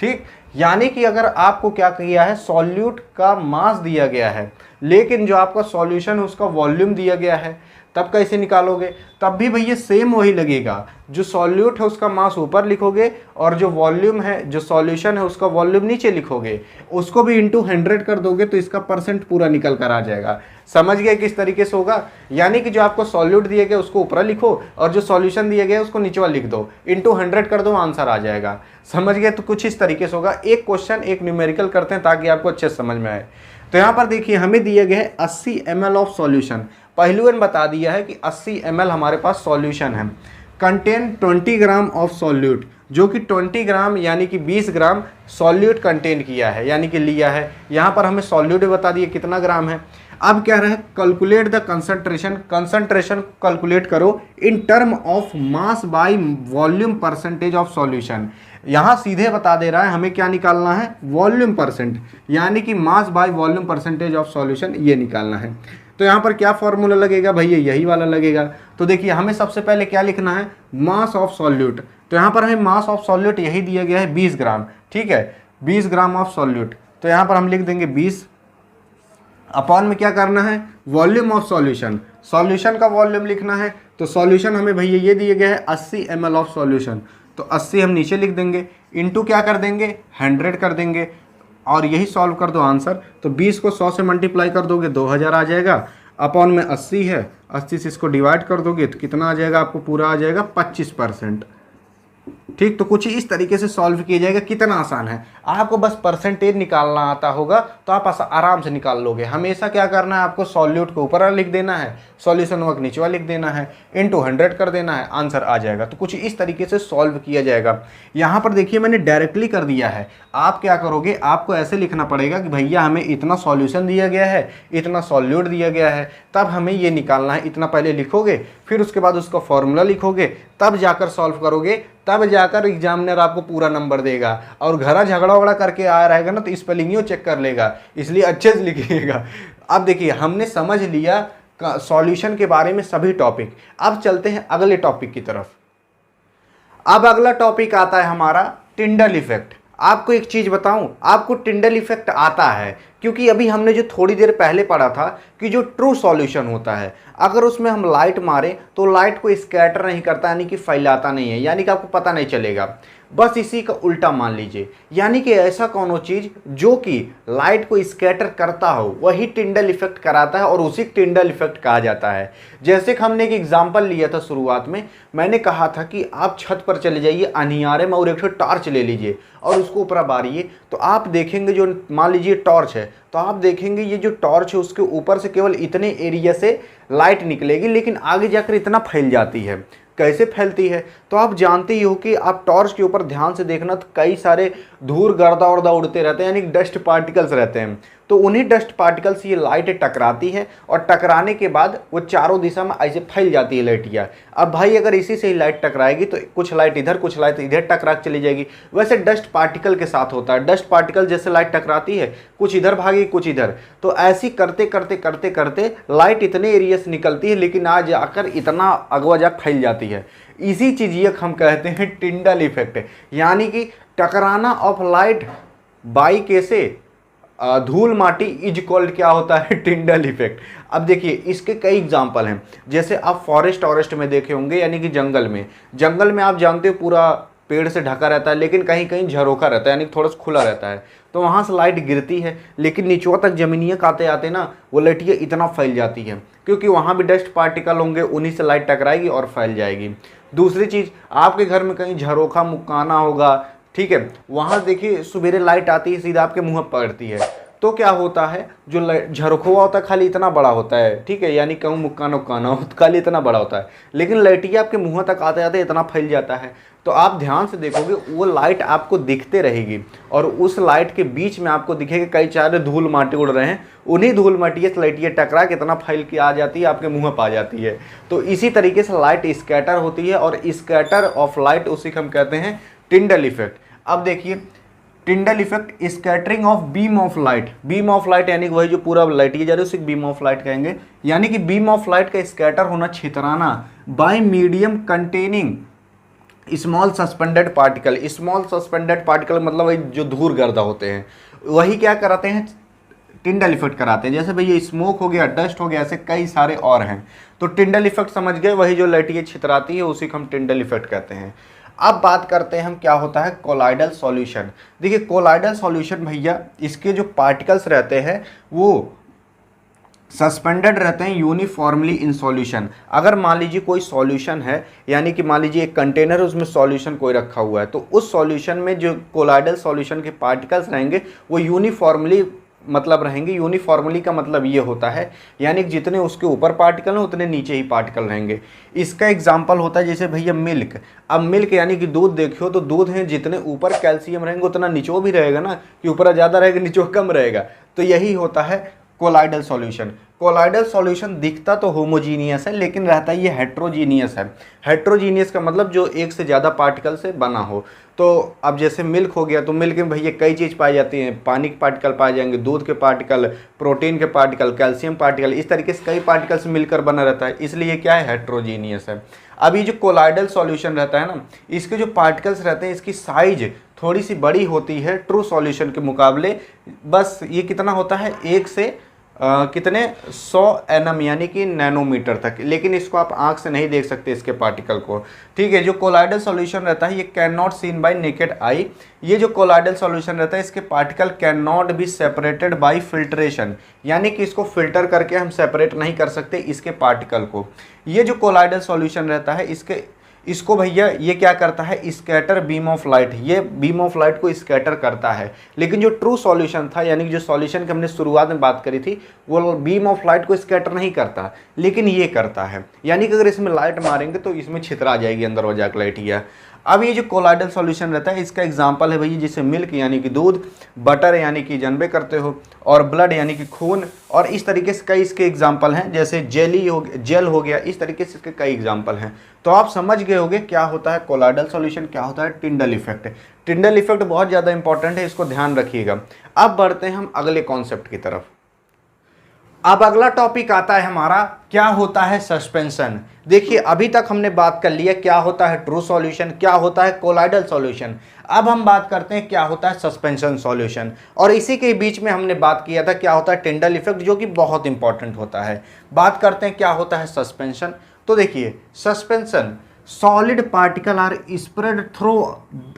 ठीक, यानी कि अगर आपको क्या किया है, सॉल्यूट का मास दिया गया है लेकिन जो आपका सॉल्यूशन है उसका वॉल्यूम दिया गया है, तब कैसे निकालोगे? तब भी भैया सेम वही लगेगा, जो सॉल्यूट है उसका मास ऊपर लिखोगे और जो वॉल्यूम है, जो सॉल्यूशन है उसका वॉल्यूम नीचे लिखोगे, उसको भी इंटू 100 कर दोगे तो इसका परसेंट पूरा निकल कर आ जाएगा। समझ गए किस तरीके से होगा? यानी कि जो आपको सॉल्यूट दिए गए उसको ऊपर लिखो और जो सॉल्यूशन दिए गए उसको नीचे लिख दो, इंटू 100 कर दो, आंसर आ जाएगा। समझ गए? तो कुछ इस तरीके से होगा। एक क्वेश्चन एक न्यूमेरिकल करते हैं ताकि आपको अच्छे से समझ में आए। तो यहाँ पर देखिए हमें दिए गए हैं 80 ml ऑफ सॉल्यूशन। पहलू ने बता दिया है कि 80 ml हमारे पास सॉल्यूशन है, कंटेन 20 ग्राम ऑफ सॉल्यूट, जो कि 20 ग्राम यानी कि 20 ग्राम सॉल्यूट कंटेन किया है यानी कि लिया है। यहाँ पर हमें सॉल्यूट बता दिए कितना ग्राम है। अब क्या रहा है, calculate the concentration, concentration calculate करो in term of mass by volume percentage of solution. यहाँ सीधे बता दे रहा है हमें क्या निकालना है, वॉल्यूम परसेंट, यानी कि मास by volume percentage of solution ये निकालना है। तो यहाँ पर क्या फॉर्मूला लगेगा भैया, यही वाला लगेगा। तो देखिए हमें सबसे पहले क्या लिखना है, मास ऑफ सॉल्यूट। तो यहाँ पर हमें मास ऑफ सॉल्यूट यही दिया गया है 20 ग्राम, ठीक है, 20 ग्राम ऑफ सॉल्यूट। तो यहाँ पर हम लिख देंगे 20 अपॉन में क्या करना है, वॉल्यूम ऑफ सॉल्यूशन, सॉल्यूशन का वॉल्यूम लिखना है। तो सॉल्यूशन हमें भैया ये दिए गए है 80 ml ऑफ सॉल्यूशन, तो 80 हम नीचे लिख देंगे, इनटू क्या कर देंगे 100 कर देंगे और यही सॉल्व कर दो आंसर। तो 20 को 100 से मल्टीप्लाई कर दोगे 2000 आ जाएगा, अपॉन में 80 है, 80 से इसको डिवाइड कर दोगे तो कितना आ जाएगा आपको, पूरा आ जाएगा 25%। ठीक, तो कुछ इस तरीके से सॉल्व किया जाएगा। कितना आसान है, आपको बस परसेंटेज निकालना आता होगा तो आप आराम से निकाल लोगे। हमेशा क्या करना है, आपको सॉल्यूट को ऊपर लिख देना है, सॉल्यूशन वर्क नीचे लिख देना है, इंटू 100 कर देना है, आंसर आ जाएगा। तो कुछ इस तरीके से सॉल्व किया जाएगा। यहाँ पर देखिए मैंने डायरेक्टली कर दिया है, आप क्या करोगे, आपको ऐसे लिखना पड़ेगा कि भैया हमें इतना सॉल्यूशन दिया गया है, इतना सॉल्यूट दिया गया है, तब हमें ये निकालना है। इतना पहले लिखोगे, फिर उसके बाद उसका फॉर्मूला लिखोगे, तब जाकर सॉल्व करोगे, तब जाकर एग्जामिनर आपको पूरा नंबर देगा। और घर झगड़ा वगड़ा करके आया रहेगा ना तो स्पेलिंग चेक कर लेगा, इसलिए अच्छे से लिखिएगा। अब देखिए हमने समझ लिया सॉल्यूशन के बारे में सभी टॉपिक। अब चलते हैं अगले टॉपिक की तरफ। अब अगला टॉपिक आता है हमारा टिंडल इफेक्ट। आपको एक चीज बताऊं, आपको टिंडल इफेक्ट आता है क्योंकि अभी हमने जो थोड़ी देर पहले पढ़ा था कि जो ट्रू सॉल्यूशन होता है, अगर उसमें हम लाइट मारें तो लाइट को स्कैटर नहीं करता, यानी कि फैलाता नहीं है, यानी कि आपको पता नहीं चलेगा। बस इसी का उल्टा मान लीजिए, यानी कि ऐसा कौनो चीज जो कि लाइट को स्कैटर करता हो वही टिंडल इफेक्ट कराता है और उसी टिंडल इफेक्ट कहा जाता है। जैसे कि हमने एक एग्जांपल लिया था शुरुआत में, मैंने कहा था कि आप छत पर चले जाइए अंधियारे में और एक टॉर्च ले लीजिए और उसको ऊपर बारिए, तो आप देखेंगे जो मान लीजिए टॉर्च है, तो आप देखेंगे ये जो टॉर्च है उसके ऊपर से केवल इतने एरिया से लाइट निकलेगी, लेकिन आगे जाकर इतना फैल जाती है। कैसे फैलती है, तो आप जानते ही हो कि आप टॉर्च के ऊपर ध्यान से देखना तो कई सारे धूल गर्दा उर्दा उड़ते रहते हैं, यानी डस्ट पार्टिकल्स रहते हैं। तो उन्हीं डस्ट पार्टिकल से ये लाइट टकराती है और टकराने के बाद वो चारों दिशा में ऐसे फैल जाती है लाइटियाँ। अब भाई अगर इसी से ही लाइट टकराएगी तो कुछ लाइट इधर कुछ लाइट इधर टकरा चली जाएगी। वैसे डस्ट पार्टिकल के साथ होता है, डस्ट पार्टिकल जैसे लाइट टकराती है कुछ इधर भागेगी कुछ इधर, तो ऐसी करते करते करते करते लाइट इतने एरिया से निकलती है लेकिन आज आकर इतना अगवा जा फैल जाती है। इसी चीज ये हम कहते हैं टिंडल इफेक्ट, यानी कि टकराना ऑफ लाइट बाई कैसे धूल माटी इज कॉल्ड क्या होता है, टिंडल इफेक्ट। अब देखिए इसके कई एग्जांपल हैं, जैसे आप फॉरेस्ट में देखे होंगे, यानी कि जंगल में आप जानते हो पूरा पेड़ से ढका रहता है लेकिन कहीं कहीं झरोखा रहता है, यानी थोड़ा सा खुला रहता है, तो वहाँ से लाइट गिरती है लेकिन नीचों तक जमीनिया आते आते ना वो लाइटियाँ इतना फैल जाती है क्योंकि वहाँ भी डस्ट पार्टिकल होंगे, उन्हीं से लाइट टकराएगी और फैल जाएगी। दूसरी चीज़, आपके घर में कहीं झरोखा मुक्काना होगा, ठीक है, वहाँ देखिए सवेरे लाइट आती है सीधा आपके मुँह पर पड़ती है, तो क्या होता है जो झरोखा होता है खाली इतना बड़ा होता है, ठीक है, यानी कहूँ मुक्काना उक्काना हो तो खाली इतना बड़ा होता है, लेकिन लाइटियाँ आपके मुँह तक आते आते इतना फैल जाता है। तो आप ध्यान से देखोगे वो लाइट आपको दिखते रहेगी और उस लाइट के बीच में आपको दिखेगा कई सारे धूल माटी उड़ रहे हैं, उन्हीं धूल माटी से लाइटियाँ टकरा के इतना फैल के आ जाती है आपके मुँह पर आ जाती है। तो इसी तरीके से लाइट स्कैटर होती है और स्कैटर ऑफ लाइट उसी को हम कहते हैं टिंडल इफेक्ट। अब देखिए Tyndall effect scattering of beam of light, beam of light यानी वही जो पूरा लाइट जा रही है उसे बीम ऑफ लाइट कहेंगे, यानी कि बीम ऑफ लाइट का स्कैटर होना छितराना by medium containing small suspended particle. Small suspended particle मतलब वही जो धूल गर्दा होते हैं, वही क्या कराते हैं टिंडल इफेक्ट कराते हैं। जैसे भैया स्मोक हो गया, डस्ट हो गया, ऐसे कई सारे और हैं। तो टिंडल इफेक्ट समझ गए, वही जो लटिए छितराती है उसी को हम टिंडल इफेक्ट कहते हैं। अब बात करते हैं हम क्या होता है कोलाइडल सॉल्यूशन। देखिए कोलाइडल सॉल्यूशन भैया, इसके जो पार्टिकल्स रहते हैं वो सस्पेंडेड रहते हैं यूनिफॉर्मली इन सॉल्यूशन। अगर मान लीजिए कोई सॉल्यूशन है, यानी कि मान लीजिए एक कंटेनर है, उसमें सॉल्यूशन कोई रखा हुआ है, तो उस सॉल्यूशन में जो कोलाइडल सॉल्यूशन के पार्टिकल्स रहेंगे वो यूनिफॉर्मली मतलब रहेंगे। यूनिफॉर्मली का मतलब ये होता है यानी कि जितने उसके ऊपर पार्टिकल हैं उतने नीचे ही पार्टिकल रहेंगे। इसका एग्जांपल होता है जैसे भैया मिल्क। अब मिल्क यानी कि दूध देखियो तो दूध है, जितने ऊपर कैल्शियम रहेंगे उतना नीचो भी रहेगा ना, कि ऊपर ज़्यादा रहेगा नीचो कम रहेगा। तो यही होता है कोलाइडल सॉल्यूशन। कोलाइडल सॉल्यूशन दिखता तो होमोजीनियस है लेकिन रहता ये हेट्रोजीनियस है। हेट्रोजीनियस का मतलब जो एक से ज़्यादा पार्टिकल से बना हो। तो अब जैसे मिल्क हो गया तो मिल्क में भैया कई चीज़ पाई जाती हैं, पानी के पार्टिकल पाए जाएंगे, दूध के पार्टिकल, प्रोटीन के पार्टिकल, कैल्शियम पार्टिकल, इस तरीके से कई पार्टिकल्स मिलकर बना रहता है, इसलिए क्या है हेट्रोजीनियस है। अब ये जो कोलाइडल सॉल्यूशन रहता है ना, इसके जो पार्टिकल्स रहते हैं इसकी साइज थोड़ी सी बड़ी होती है ट्रू सॉल्यूशन के मुकाबले। बस ये कितना होता है, 1 से कितने 100 nm यानी कि नैनोमीटर तक, लेकिन इसको आप आंख से नहीं देख सकते इसके पार्टिकल को। ठीक है, जो कोलाइडल सॉल्यूशन रहता है ये can not seen bye naked eye. ये जो कोलाइडल सॉल्यूशन रहता है इसके particle can not be separated by filtration, यानी कि इसको फिल्टर करके हम सेपरेट नहीं कर सकते इसके पार्टिकल को। ये जो कोलाइडल सॉल्यूशन रहता है इसको भैया ये क्या करता है, स्कैटर बीम ऑफ लाइट, ये बीम ऑफ लाइट को स्कैटर करता है। लेकिन जो ट्रू सॉल्यूशन था यानी कि जो सॉल्यूशन की हमने शुरुआत में बात करी थी वो बीम ऑफ लाइट को स्कैटर नहीं करता, लेकिन ये करता है। यानी कि अगर इसमें लाइट मारेंगे तो इसमें छितरा जाएगी अंदर हो जाकर लाइट। या अब ये जो कोलाइडल सॉल्यूशन रहता है इसका एग्जांपल है भैया जैसे मिल्क यानी कि दूध, बटर यानी कि जानबे करते हो, और ब्लड यानी कि खून, और इस तरीके से कई इसके एग्जांपल हैं। जैसे जेल हो गया, इस तरीके से इसके कई एग्जांपल हैं। तो आप समझ गए होंगे क्या होता है कोलाइडल सॉल्यूशन, क्या होता है टिंडल इफेक्ट। टिंडल इफेक्ट बहुत ज़्यादा इंपॉर्टेंट है, इसको ध्यान रखिएगा। अब बढ़ते हैं हम अगले कॉन्सेप्ट की तरफ। अब अगला टॉपिक आता है हमारा क्या होता है सस्पेंशन। देखिए अभी तक हमने बात कर लिया क्या होता है ट्रू सॉल्यूशन, क्या होता है कोलाइडल सॉल्यूशन। अब हम बात करते हैं क्या होता है सस्पेंशन सॉल्यूशन, और इसी के बीच में हमने बात किया था क्या होता है टिंडल इफेक्ट, जो कि बहुत इंपॉर्टेंट होता है। बात करते हैं क्या होता है सस्पेंशन। तो देखिए suspension, solid particle are spread through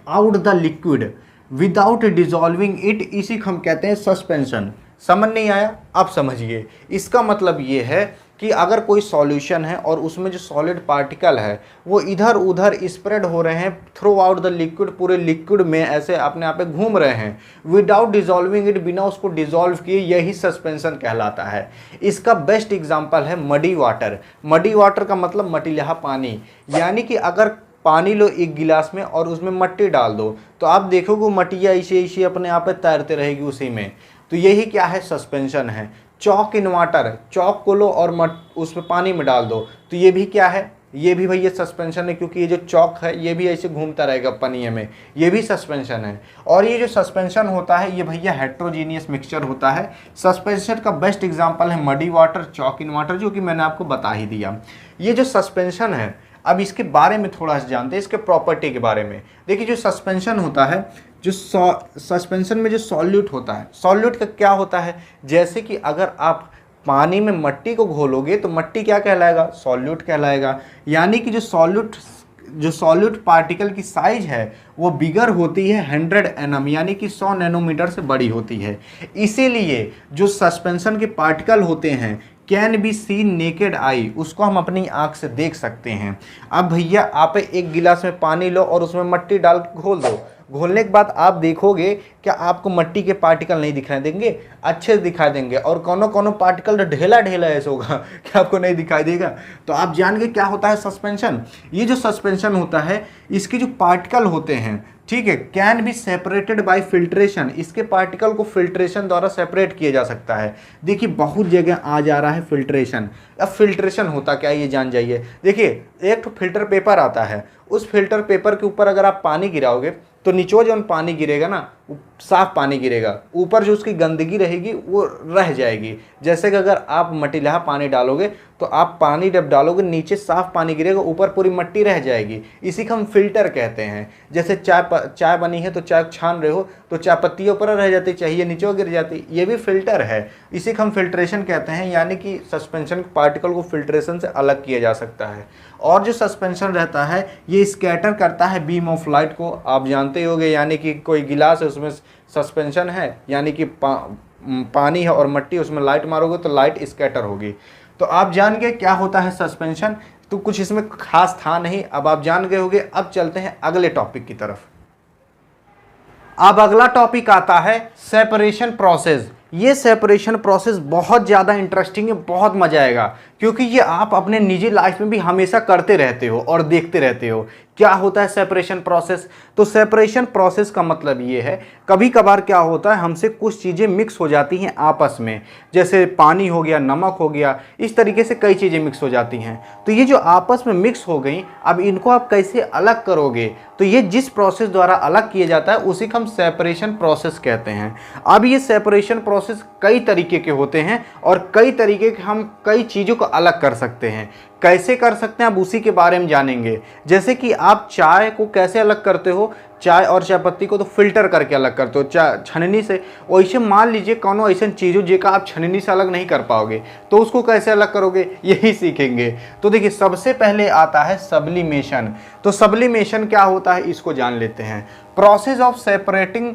out the liquid without dissolving it, इसी को हम कहते हैं सस्पेंशन। समझ नहीं आया? अब समझिए। इसका मतलब ये है कि अगर कोई सॉल्यूशन है और उसमें जो सॉलिड पार्टिकल है वो इधर उधर स्प्रेड हो रहे हैं थ्रू आउट द लिक्विड, पूरे लिक्विड में ऐसे अपने आप पे घूम रहे हैं विदाउट डिजॉल्विंग इट, बिना उसको डिजॉल्व किए, यही सस्पेंशन कहलाता है। इसका बेस्ट एग्जांपल है मडी वाटर। मडी वाटर का मतलब मटिलिया पानी, यानी कि अगर पानी लो एक गिलास में और उसमें मट्टी डाल दो तो आप देखोगे वो मटिया इसे अपने आप पे तैरते रहेगी उसी में। तो यही क्या है सस्पेंशन है। चॉक इन वाटर, चॉक को लो और उसमें पानी में डाल दो तो ये भी क्या है, ये भी भैया सस्पेंशन है, क्योंकि ये जो चॉक है ये भी ऐसे घूमता रहेगा पानी में, ये भी सस्पेंशन है। और ये जो सस्पेंशन होता है ये भैया हेट्रोजीनियस मिक्सचर होता है। सस्पेंशन का बेस्ट एग्जांपल है muddy water, chalk in water, जो कि मैंने आपको बता ही दिया। ये जो सस्पेंशन है अब इसके बारे में थोड़ा सा जानते हैं, इसके प्रॉपर्टी के बारे में। देखिए जो सस्पेंशन होता है, जो सस्पेंशन में जो सॉल्यूट होता है, सॉल्यूट का क्या होता है, जैसे कि अगर आप पानी में मट्टी को घोलोगे तो मट्टी क्या कहलाएगा, सॉल्यूट कहलाएगा। यानी कि जो सॉल्यूट पार्टिकल की साइज है वो बिगर होती है 100 nm, यानी कि 100 नैनोमीटर से बड़ी होती है। इसीलिए जो सस्पेंशन के पार्टिकल होते हैं can be seen naked eye, उसको हम अपनी आंख से देख सकते हैं। अब भैया आप एक गिलास में पानी लो और उसमें मट्टी डाल घोल दो, घोलने के बाद आप देखोगे क्या आपको मट्टी के पार्टिकल नहीं दिखाई देंगे, अच्छे से दिखाई देंगे, और कोनो पार्टिकल ढेला ऐसा होगा कि आपको नहीं दिखाई देगा। तो आप जान गए क्या होता है सस्पेंशन। ये जो सस्पेंशन होता है इसके जो पार्टिकल होते हैं, ठीक है, can be separated by filtration, इसके पार्टिकल को फिल्ट्रेशन द्वारा सेपरेट किया जा सकता है। देखिए बहुत जगह आ जा रहा है फिल्ट्रेशन। अब फिल्ट्रेशन होता क्या है ये जान जाइए। देखिए एक तो फिल्टर पेपर आता है, उस फिल्टर पेपर के ऊपर अगर आप पानी गिराओगे तो निचो जो पानी गिरेगा ना साफ पानी गिरेगा, ऊपर जो उसकी गंदगी रहेगी वो रह जाएगी। जैसे कि अगर आप मटिला पानी डालोगे तो आप पानी जब डालोगे नीचे साफ पानी गिरेगा, ऊपर पूरी मिट्टी रह जाएगी। इसी को हम फिल्टर कहते हैं। जैसे चाय बनी है तो चाय छान रहे हो तो चाय पत्ती ऊपर रह जाती, चाहिए नीचे गिर जाती, ये भी फिल्टर है। इसी को हम फिल्ट्रेशन कहते हैं, यानी कि सस्पेंशन पार्टिकल को फिल्ट्रेशन से अलग किया जा सकता है। और जो सस्पेंशन रहता है ये स्कैटर करता है बीम ऑफ लाइट को, आप जानते होंगे। यानी कि कोई गिलास है उसमें सस्पेंशन है, यानी कि पानी है और मिट्टी, उसमें लाइट मारोगे तो लाइट स्कैटर होगी। तो आप जान गए क्या होता है सस्पेंशन। तो कुछ इसमें खास था नहीं, अब आप जान गए होंगे। अब चलते हैं अगले टॉपिक की तरफ। अब अगला टॉपिक आता है सेपरेशन प्रोसेस। ये सेपरेशन प्रोसेस बहुत ज़्यादा इंटरेस्टिंग है, बहुत मजा आएगा, क्योंकि ये आप अपने निजी लाइफ में भी हमेशा करते रहते हो और देखते रहते हो क्या होता है सेपरेशन प्रोसेस। तो सेपरेशन प्रोसेस का मतलब ये है, कभी कभार क्या होता है हमसे कुछ चीज़ें मिक्स हो जाती हैं आपस में, जैसे पानी हो गया, नमक हो गया, इस तरीके से कई चीज़ें मिक्स हो जाती हैं। तो ये जो आपस में मिक्स हो गई, अब इनको आप कैसे अलग करोगे, तो ये जिस प्रोसेस द्वारा अलग किया जाता है उसी को हम सेपरेशन प्रोसेस कहते हैं। अब ये सेपरेशन प्रोसेस कई तरीके के होते हैं और कई तरीके के हम कई चीज़ों को अलग कर सकते हैं। कैसे कर सकते हैं अब उसी के बारे में जानेंगे। जैसे कि आप चाय को कैसे अलग करते हो, चाय और चाय पत्ती को तो फिल्टर करके अलग करते हो चाय छननी से। वैसे मान लीजिए कौनो ऐसा चीज़ हो जेका आप छननी से अलग नहीं कर पाओगे, तो उसको कैसे अलग करोगे यही सीखेंगे। तो देखिए सबसे पहले आता है सब्लिमेशन। तो सब्लिमेशन क्या होता है इसको जान लेते हैं। Process of separating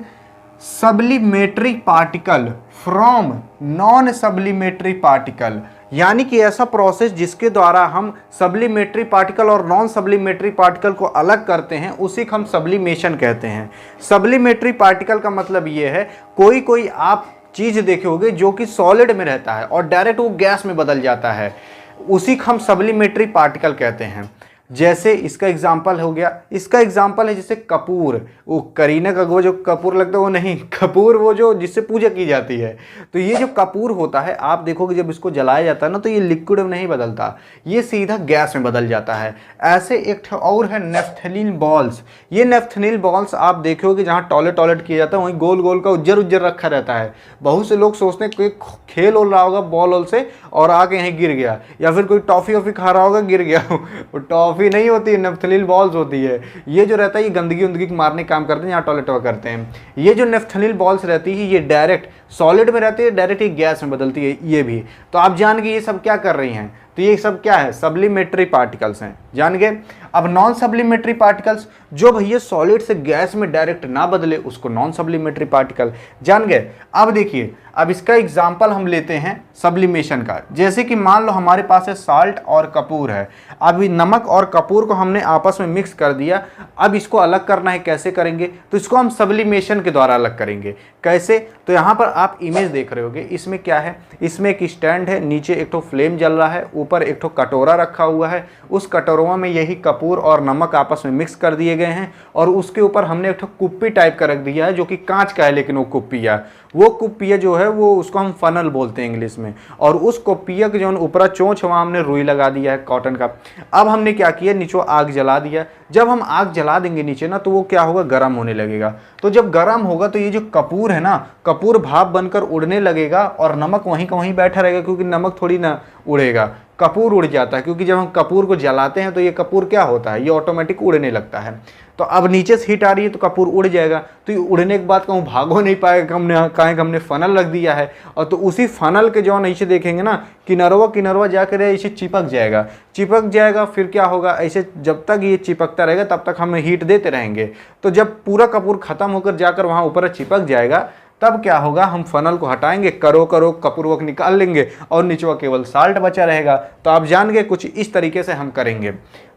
sublimatory particle from non sublimatory particle, यानी कि ऐसा प्रोसेस जिसके द्वारा हम सब्लिमेटरी पार्टिकल और नॉन सब्लिमेटरी पार्टिकल को अलग करते हैं उसी को हम सब्लिमेशन कहते हैं। सब्लिमेटरी पार्टिकल का मतलब ये है, कोई आप चीज़ देखे होगे जो कि सॉलिड में रहता है और डायरेक्ट वो गैस में बदल जाता है, उसी को हम सब्लिमेटरी पार्टिकल कहते हैं। जैसे इसका एग्जाम्पल हो गया, इसका एग्जाम्पल है जैसे कपूर, वो करीना का वो जो कपूर लगता है वो नहीं, कपूर वो जो जिससे पूजा की जाती है। तो ये जो कपूर होता है आप देखोगे जब इसको जलाया जाता है ना तो ये लिक्विड में नहीं बदलता, ये सीधा गैस में बदल जाता है। ऐसे एक और है नेफ्थलीन बॉल्स। ये नेफ्थलीन बॉल्स आप देखोगे जहाँ टॉयलेट किया जाता है वहीं गोल गोल का उज्जर रखा रहता है। बहुत से लोग सोचते हैं कोई खेल हो रहा होगा बॉल से और आके यहीं गिर गया, या फिर कोई टॉफ़ी वॉफ़ी खा रहा होगा गिर गया। वो टॉफ़ी नहीं होती है, नेफ्थलीन बॉल्स होती है। ये जो रहता है ये गंदगी उंदगी मारने काम करते हैं, यहाँ टॉयलेट करते हैं। ये जो नेफ्थलीन बॉल्स रहती है ये डायरेक्ट सॉलिड में रहती है, डायरेक्ट ही गैस में बदलती है ये भी। तो आप जान गए ये सब क्या कर रही हैं, तो ये सब क्या है, सब्लिमेटरी पार्टिकल्स हैं, जान गए। अब नॉन सब्लिमेटरी पार्टिकल्स जो भैया सॉलिड से गैस में डायरेक्ट ना बदले उसको नॉन सब्लिमेटरी पार्टिकल, जान गए। अब देखिए अब इसका एग्जाम्पल हम लेते हैं सब्लिमेशन का। जैसे कि मान लो हमारे पास है साल्ट और कपूर है, अब नमक और कपूर को हमने आपस में मिक्स कर दिया। अब इसको अलग करना है, कैसे करेंगे, तो इसको हम सब्लिमेशन के द्वारा अलग करेंगे। कैसे, तो यहाँ पर आप इमेज देख रहे होगे, इसमें क्या है, इसमें एक स्टैंड है, नीचे एक ठो फ्लेम जल रहा है, ऊपर एक ठो कटोरा रखा हुआ है। उस कटोरा में यही कपूर और नमक आपस में मिक्स कर दिए गए हैं और उसके ऊपर हमने एक ठो कुप्पी टाइप का रख दिया है जो कि कांच का है, लेकिन वो कुप्पिया, वो कुप्पिया जो है वो उसको हम फनल बोलते हैं इंग्लिश में। और उस कुप्पिया के जो ऊपर चोंच वहाँ हमने रुई लगा दिया है कॉटन का। अब हमने क्या किया, नीचे आग जला दिया। जब हम आग जला देंगे नीचे ना तो वो क्या होगा, गर्म होने लगेगा। तो जब गर्म होगा तो ये जो कपूर है ना, कपूर भाप बनकर उड़ने लगेगा और नमक वहीं का वहीं बैठा रहेगा, क्योंकि नमक थोड़ी ना उड़ेगा, कपूर उड़ जाता है। क्योंकि जब हम कपूर को जलाते हैं तो ये कपूर क्या होता है, ये ऑटोमेटिक उड़ने लगता है। तो अब नीचे से हीट आ रही है तो कपूर उड़ जाएगा। तो ये उड़ने के बाद कहूँ भागो नहीं पाएगा, हमने फनल रख दिया है। और तो उसी फनल के जो नीचे देखेंगे ना, किनरवा जाकर ऐसे चिपक जाएगा। फिर क्या होगा, ऐसे जब तक ये चिपकता रहेगा तब तक हम हीट देते रहेंगे। तो जब पूरा कपूर खत्म होकर जाकर वहाँ ऊपर चिपक जाएगा तब क्या होगा, हम फनल को हटाएंगे, करो कपूर वो निकाल लेंगे और नीचे केवल साल्ट बचा रहेगा। तो आप जान गए कुछ इस तरीके से हम करेंगे।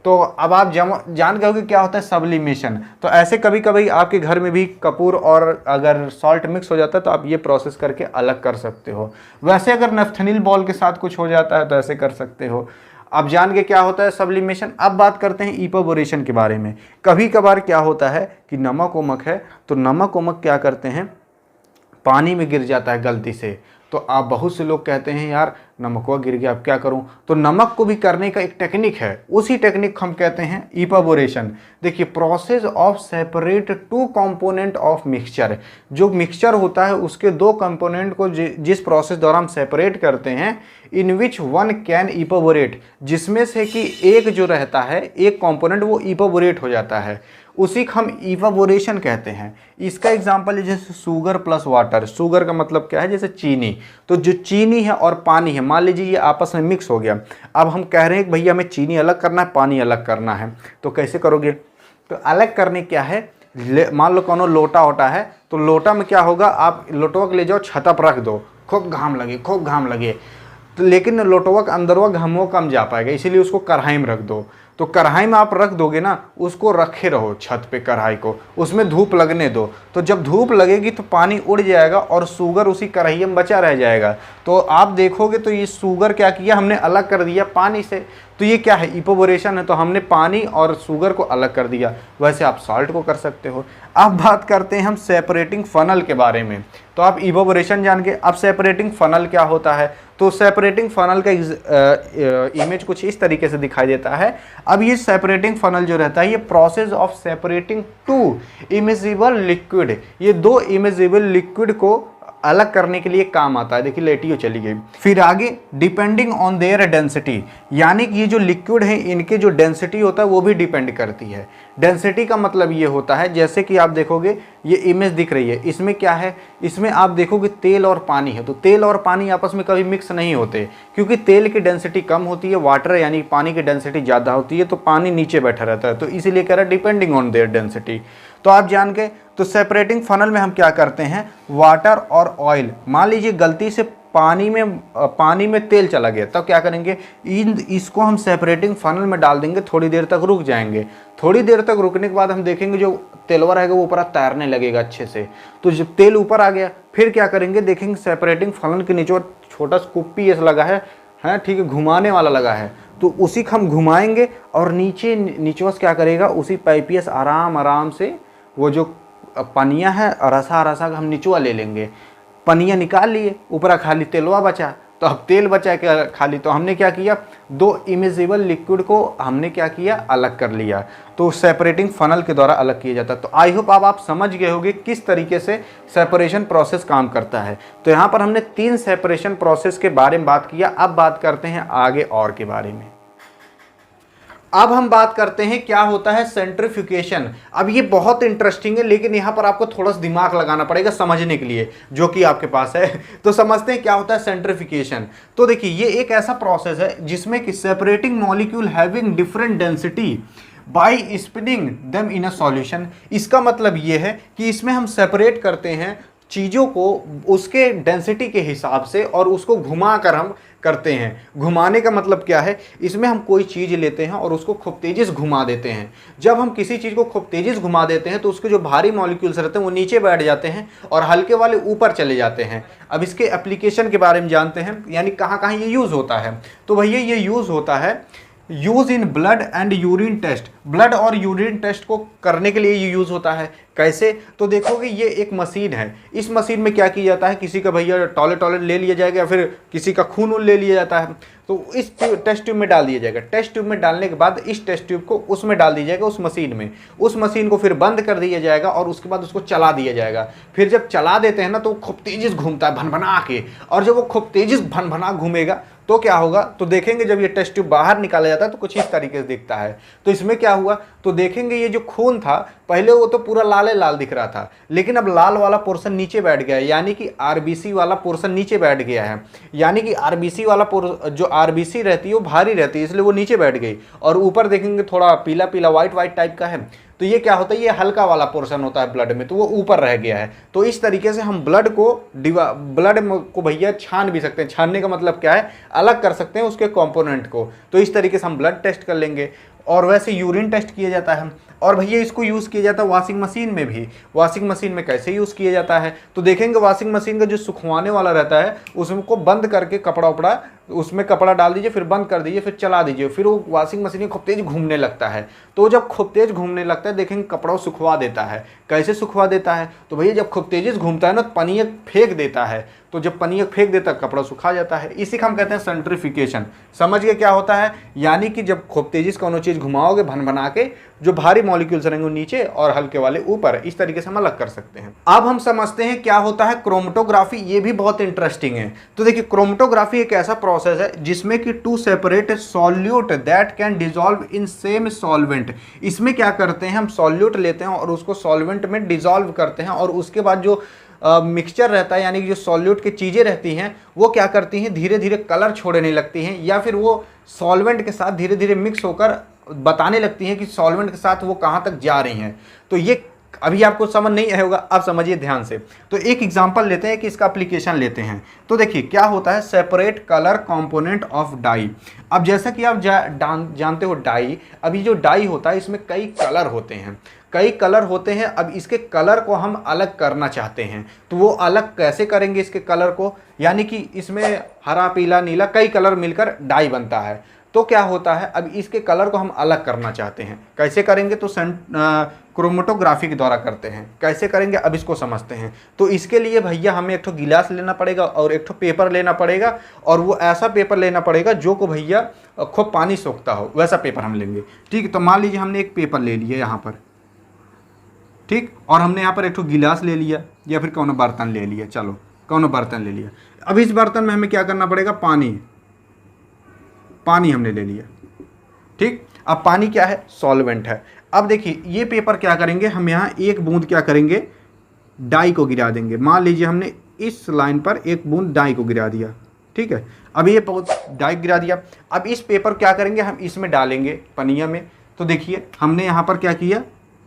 तो अब आप जान गए क्या होता है सब्लिमेशन। तो ऐसे कभी कभी आपके घर में भी कपूर और अगर सॉल्ट मिक्स हो जाता है तो आप ये प्रोसेस करके अलग कर सकते हो। वैसे अगर नेफ्थलीन बॉल के साथ कुछ हो जाता है तो ऐसे कर सकते हो। अब जान के क्या होता है सब्लिमेशन। अब बात करते हैं इवेपोरेशन के बारे में। कभी कभार क्या होता है कि नमक वमक है तो नमक वमक क्या करते हैं, पानी में गिर जाता है गलती से। तो तो आप बहुत से लोग कहते हैं यार नमकवा गिर गया, अब क्या करूं? तो नमक को भी करने का एक टेक्निक है, उसी टेक्निक हम कहते हैं इवेपोरेशन। देखिए, process of separate two component of mixture. जो मिक्सचर होता है उसके दो कंपोनेंट को जिस प्रोसेस द्वारा हम सेपरेट करते हैं, इन विच वन कैन इवेपोरेट, जिसमें से कि एक जो रहता है, एक कंपोनेंट वो इवेपोरेट हो जाता है, उसी को हम इवेपोरेशन कहते हैं। इसका एग्जांपल है जैसे शुगर प्लस वाटर। शुगर का मतलब क्या है? जैसे चीनी। तो जो चीनी है और पानी है, मान लीजिए ये आपस में मिक्स हो गया। अब हम कह रहे हैं कि भैया हमें चीनी अलग करना है, पानी अलग करना है, तो कैसे करोगे? तो अलग करने क्या है, मान लो कोनो लोटा होता है, तो लोटा में क्या होगा, आप लोटवा को ले जाओ छत पर रख दो, खूब घाम लगे, खूब घाम लगे, तो लेकिन लोटवा का अंदरवा घामो कम जा पाएगा, इसीलिए उसको कढ़ाई में रख दो। तो कढ़ाई में आप रख दोगे ना, उसको रखे रहो छत पे कढ़ाई को, उसमें धूप लगने दो। तो जब धूप लगेगी तो पानी उड़ जाएगा और शुगर उसी कढ़ाई में बचा रह जाएगा। तो आप देखोगे तो ये शुगर क्या किया, हमने अलग कर दिया पानी से। तो ये क्या है? इवेपोरेशन है। तो हमने पानी और शुगर को अलग कर दिया। वैसे आप सॉल्ट को कर सकते हो। अब बात करते हैं हम सेपरेटिंग फनल के बारे में। तो आप इवेपोरेशन जान गए, अब सेपरेटिंग फनल क्या होता है? तो सेपरेटिंग फनल का इमेज कुछ इस तरीके से दिखाई देता है। अब ये सेपरेटिंग फनल जो रहता है, ये process of separating two immiscible liquid, ये दो इमिजिबल लिक्विड को अलग करने के लिए काम आता है। देखिए लेटियो चली गई। फिर आगे डिपेंडिंग ऑन देयर डेंसिटी, यानी कि ये जो लिक्विड है इनके जो डेंसिटी होता है वो भी डिपेंड करती है। डेंसिटी का मतलब ये होता है, जैसे कि आप देखोगे ये इमेज दिख रही है, इसमें क्या है, इसमें आप देखोगे तेल और पानी है। तो तेल और पानी आपस में कभी मिक्स नहीं होते, क्योंकि तेल की डेंसिटी कम होती है, वाटर यानी पानी की डेंसिटी ज़्यादा होती है, तो पानी नीचे बैठा रहता है। तो इसीलिए कह रहा है डिपेंडिंग ऑन देयर डेंसिटी। तो आप जान गए। तो सेपरेटिंग फनल में हम क्या करते हैं, वाटर और ऑयल, मान लीजिए गलती से पानी में तेल चला गया, तब क्या करेंगे, इसको हम सेपरेटिंग फनल में डाल देंगे, थोड़ी देर तक रुक जाएंगे। थोड़ी देर तक रुकने के बाद हम देखेंगे जो तेलवा रहेगा वो ऊपर तैरने लगेगा अच्छे से। तो जब तेल ऊपर आ गया, फिर क्या करेंगे, देखेंगे सेपरेटिंग फनल के नीचे छोटा सा कुप्पी ऐसा लगा है, ठीक है, घुमाने वाला लगा है। तो उसी को हम घुमाएंगे और नीचे क्या करेगा, उसी पाइपियस आराम से वो जो पनिया है रसा का हम निचवा ले लेंगे। पनिया निकाल लिए, ऊपर खाली तेलवा बचा। तो अब तेल बचा के खाली, तो हमने क्या किया, दो इमिजिबल लिक्विड को हमने क्या किया, अलग कर लिया। तो सेपरेटिंग फनल के द्वारा अलग किया जाता है। तो आई होप आप समझ गए होंगे किस तरीके से सेपरेशन प्रोसेस काम करता है। तो यहाँ पर हमने 3 सेपरेशन प्रोसेस के बारे में बात किया। अब बात करते हैं आगे और के बारे में। अब हम बात करते हैं क्या होता है सेंट्रीफ्यूगेशन। अब ये बहुत इंटरेस्टिंग है, लेकिन यहाँ पर आपको थोड़ा सा दिमाग लगाना पड़ेगा समझने के लिए, जो कि आपके पास है। तो समझते हैं क्या होता है सेंट्रीफ्यूगेशन। तो देखिए, ये एक ऐसा प्रोसेस है जिसमें कि separating molecule having different density bye spinning them in a solution. इसका मतलब ये है कि इसमें हम सेपरेट करते हैं चीज़ों को उसके डेंसिटी के हिसाब से और उसको घुमा कर हम करते हैं। घुमाने का मतलब क्या है, इसमें हम कोई चीज़ लेते हैं और उसको खूब तेजी से घुमा देते हैं। जब हम किसी चीज़ को खूब तेजी से घुमा देते हैं तो उसके जो भारी मॉलिक्यूल्स रहते हैं वो नीचे बैठ जाते हैं और हल्के वाले ऊपर चले जाते हैं। अब इसके एप्लीकेशन के बारे में जानते हैं, यानी कहाँ कहाँ ये यूज़ होता है। तो भैया ये यूज़ होता है use in blood and urine test. Blood और यूरिन टेस्ट को करने के लिए ये यूज़ होता है। कैसे? तो देखोगे ये एक मशीन है। इस मशीन में क्या किया जाता है, किसी का भैया टॉयलेट ले लिया जाएगा या फिर किसी का खून ले लिया जाता है, तो इस टेस्ट ट्यूब में डाल दिया जाएगा। टेस्ट ट्यूब में डालने के बाद इस टेस्ट ट्यूब को उसमें डाल दिया जाएगा, उस मशीन में। उस मशीन को फिर बंद कर दिया जाएगा और उसके बाद उसको चला दिया जाएगा। फिर जब चला देते हैं ना तो खूब तेजी से घूमता है भनभना के, और जब वो खूब तेजी से भनभना घूमेगा तो क्या होगा, तो देखेंगे जब ये टेस्ट ट्यूब बाहर निकाला जाता है तो कुछ इस तरीके से दिखता है। तो इसमें क्या हुआ, तो देखेंगे ये जो खून था पहले वो तो पूरा लाल दिख रहा था, लेकिन अब लाल वाला पोर्शन नीचे बैठ गया है, यानी कि आरबीसी वाला पोर्शन नीचे बैठ गया है। यानी कि आरबीसी वाला जो आरबीसी रहती है वो भारी रहती है, इसलिए वो नीचे बैठ गई। और ऊपर देखेंगे थोड़ा पीला पीला व्हाइट टाइप का है, तो ये क्या होता है, ये हल्का वाला पोर्शन होता है ब्लड में, तो वो ऊपर रह गया है। तो इस तरीके से हम ब्लड को भैया छान भी सकते हैं। छानने का मतलब क्या है, अलग कर सकते हैं उसके कंपोनेंट को। तो इस तरीके से हम ब्लड टेस्ट कर लेंगे। और वैसे यूरिन टेस्ट किया जाता है। और भैया इसको यूज़ किया जाता है वॉशिंग मशीन में भी। वॉशिंग मशीन में कैसे यूज़ किया जाता है, तो देखेंगे वॉशिंग मशीन का जो सुखवाने वाला रहता है उसको बंद करके कपड़ा उपड़ा उसमें कपड़ा डाल दीजिए, फिर बंद कर दीजिए, फिर चला दीजिए, फिर वो वॉशिंग मशीन खूब तेज घूमने लगता है। तो जब खूब तेज घूमने लगता है देखेंगे कपड़ा सुखवा देता है। कैसे सुखवा देता है, तो भैया जब खूब तेजी से घूमता है ना पनिया फेंक देता है, तो जब पनिया फेंक देता है कपड़ा सुखा जाता है। इसी का हम कहते हैं सेंट्रीफिकेशन। समझ गए क्या होता है, यानी कि जब खूब तेजी से कोनो चीज़ घुमाओगे भन बना के, जो भारी मॉलिक्यूल्स रहेंगे नीचे और हल्के वाले ऊपर, इस तरीके से हम अलग कर सकते हैं। अब हम समझते हैं क्या होता है क्रोमेटोग्राफी। ये भी बहुत इंटरेस्टिंग है। तो देखिए क्रोमेटोग्राफी एक ऐसा प्रोसेस है जिसमें कि to separate solute that can dissolve in same solvent. इसमें क्या करते हैं, हम सॉल्यूट लेते हैं और उसको सॉल्वेंट में डिसॉल्व करते हैं, और उसके बाद जो मिक्सचर रहता है यानी कि जो सॉल्यूट की चीज़ें रहती हैं वो क्या करती हैं, धीरे धीरे कलर छोड़ने लगती हैं, या फिर वो सॉल्वेंट के साथ धीरे धीरे मिक्स होकर बताने लगती हैं कि सॉल्वेंट के साथ वो कहाँ तक जा रही हैं। तो ये अभी आपको समझ नहीं आया होगा, अब समझिए ध्यान से। तो एक एग्जांपल लेते हैं कि इसका एप्लीकेशन लेते हैं। तो देखिए क्या होता है, separate colour component of dye. अब जैसा कि आप जानते हो डाई, अभी जो डाई होता है इसमें कई कलर होते हैं, कई कलर होते हैं। अब इसके कलर को हम अलग करना चाहते हैं, तो वो अलग कैसे करेंगे इसके कलर को, यानी कि इसमें हरा पीला नीला कई कलर मिलकर डाई बनता है। तो क्या होता है, अब इसके कलर को हम अलग करना चाहते हैं, कैसे करेंगे, तो क्रोमेटोग्राफी के द्वारा करते हैं। कैसे करेंगे अब इसको समझते हैं। तो इसके लिए भैया हमें एक ठो गिलास लेना पड़ेगा और एक ठो पेपर लेना पड़ेगा, और वो ऐसा पेपर लेना पड़ेगा जो को भैया खूब पानी सोखता हो, वैसा पेपर हम लेंगे। ठीक, तो मान लीजिए हमने एक पेपर ले लिया यहाँ पर, ठीक, और हमने यहाँ पर एक ठो गिलास ले लिया या फिर कौन बर्तन ले लिया, चलो कौन बर्तन ले लिया। अब इस बर्तन में हमें क्या करना पड़ेगा, पानी हमने ले लिया। ठीक, अब पानी क्या है, सॉल्वेंट है। अब देखिए ये पेपर क्या करेंगे, हम यहाँ एक बूंद क्या करेंगे, डाई को गिरा देंगे। मान लीजिए हमने इस लाइन पर एक बूंद डाई को गिरा दिया। ठीक है, अब ये डाई गिरा दिया। अब इस पेपर क्या करेंगे, हम इसमें डालेंगे पनिया में। तो देखिए हमने यहाँ पर क्या किया,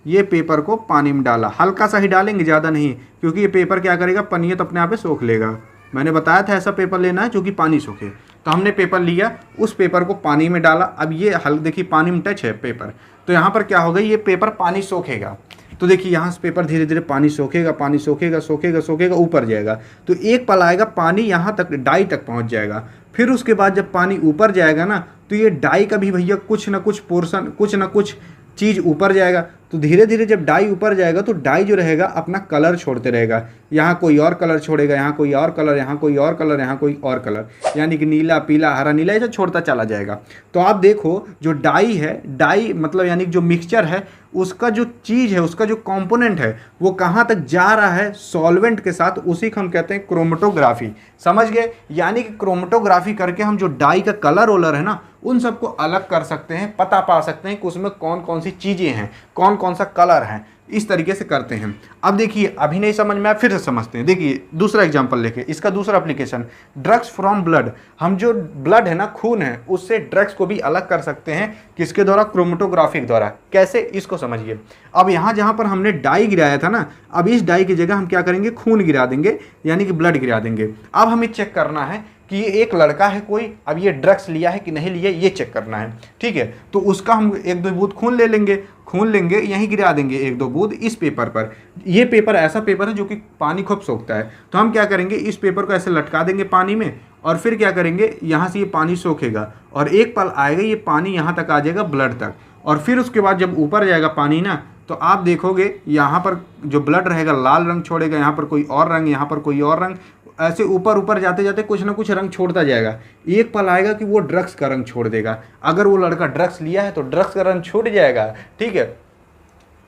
ये पेपर को पानी में डाला, हल्का सा ही डालेंगे, ज़्यादा नहीं, क्योंकि ये पेपर क्या करेगा, पनिया तो अपने आप ही सोख लेगा। मैंने बताया था ऐसा पेपर लेना है जो कि पानी सोखे। तो हमने पेपर लिया, उस पेपर को पानी में डाला। अब ये देखिए पानी में टच है पेपर, तो यहाँ पर क्या होगा, ये पेपर पानी सोखेगा। तो देखिए यहाँ से पेपर धीरे धीरे पानी सोखेगा, पानी सोखेगा, सोखेगा, सोखेगा, ऊपर जाएगा। तो एक पल आएगा पानी यहाँ तक डाई तक पहुँच जाएगा। फिर उसके बाद जब पानी ऊपर जाएगा ना, तो ये डाई का भी भैया कुछ ना कुछ पोर्शन, कुछ ना कुछ चीज़ ऊपर जाएगा। तो धीरे धीरे जब डाई ऊपर जाएगा तो डाई जो रहेगा अपना कलर छोड़ते रहेगा। यहाँ कोई और कलर छोड़ेगा, यहाँ कोई और कलर, यहाँ कोई और कलर, यहाँ कोई और कलर, यानी कि नीला पीला हरा नीला ऐसा छोड़ता चला जाएगा। तो आप देखो जो डाई है, डाई मतलब यानी कि जो मिक्सचर है उसका जो चीज़ है, उसका जो कंपोनेंट है वो कहाँ तक जा रहा है सॉल्वेंट के साथ, उसी को हम कहते हैं क्रोमेटोग्राफी। समझ गए, यानी कि क्रोमेटोग्राफी करके हम जो डाई का कलर ओलर है ना उन सबको अलग कर सकते हैं, पता पा सकते हैं कि उसमें कौन कौन सी चीज़ें हैं, कौन कौन सा कलर है, इस तरीके से करते हैं। अब देखिए अभी नहीं समझ में आया, फिर से समझते हैं। देखिए दूसरा एग्जांपल लेके, इसका दूसरा एप्लीकेशन, ड्रग्स फ्रॉम ब्लड। हम जो ब्लड है ना, खून है, उससे ड्रग्स को भी अलग कर सकते हैं, किसके द्वारा, क्रोमेटोग्राफी के द्वारा। कैसे, इसको समझिए। अब यहाँ जहाँ पर हमने डाई गिराया था ना, अब इस डाई की जगह हम क्या करेंगे, खून गिरा देंगे, यानी कि ब्लड गिरा देंगे। अब हमें चेक करना है कि ये एक लड़का है कोई, अब ये ड्रग्स लिया है कि नहीं लिया, ये चेक करना है। ठीक है, तो उसका हम एक दो बूंद खून ले लेंगे, खून लेंगे, यहीं गिरा देंगे एक दो बूंद इस पेपर पर। ये पेपर ऐसा पेपर है जो कि पानी खूब सोखता है। तो हम क्या करेंगे, इस पेपर को ऐसे लटका देंगे पानी में, और फिर क्या करेंगे, यहाँ से ये पानी सोखेगा और एक पल आएगा ये पानी यहाँ तक आ जाएगा ब्लड तक, और फिर उसके बाद जब ऊपर जाएगा पानी ना, तो आप देखोगे यहाँ पर जो ब्लड रहेगा लाल रंग छोड़ेगा, यहाँ पर कोई और रंग, यहाँ पर कोई और रंग, ऐसे ऊपर ऊपर जाते जाते कुछ ना कुछ रंग छोड़ता जाएगा। एक पल आएगा कि वो ड्रग्स का रंग छोड़ देगा। अगर वो लड़का ड्रग्स लिया है तो ड्रग्स का रंग छूट जाएगा। ठीक है,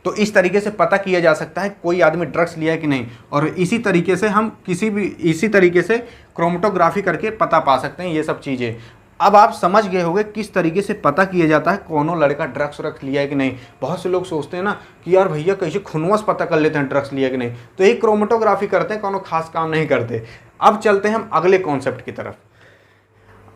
तो इस तरीके से पता किया जा सकता है कोई आदमी ड्रग्स लिया है कि नहीं, और इसी तरीके से हम इसी तरीके से क्रोमेटोग्राफी करके पता पा सकते हैं ये सब चीज़ें। अब आप समझ गए होंगे किस तरीके से पता किया जाता है कौनों लड़का ड्रग्स व्रग्स लिया है कि नहीं। बहुत से लोग सोचते हैं ना कि यार भैया कैसे खूनवा से पता कर लेते हैं ड्रग्स लिया कि नहीं, तो एक क्रोमेटोग्राफी करते हैं, कोनो खास काम नहीं करते। अब चलते हैं हम अगले कॉन्सेप्ट की तरफ।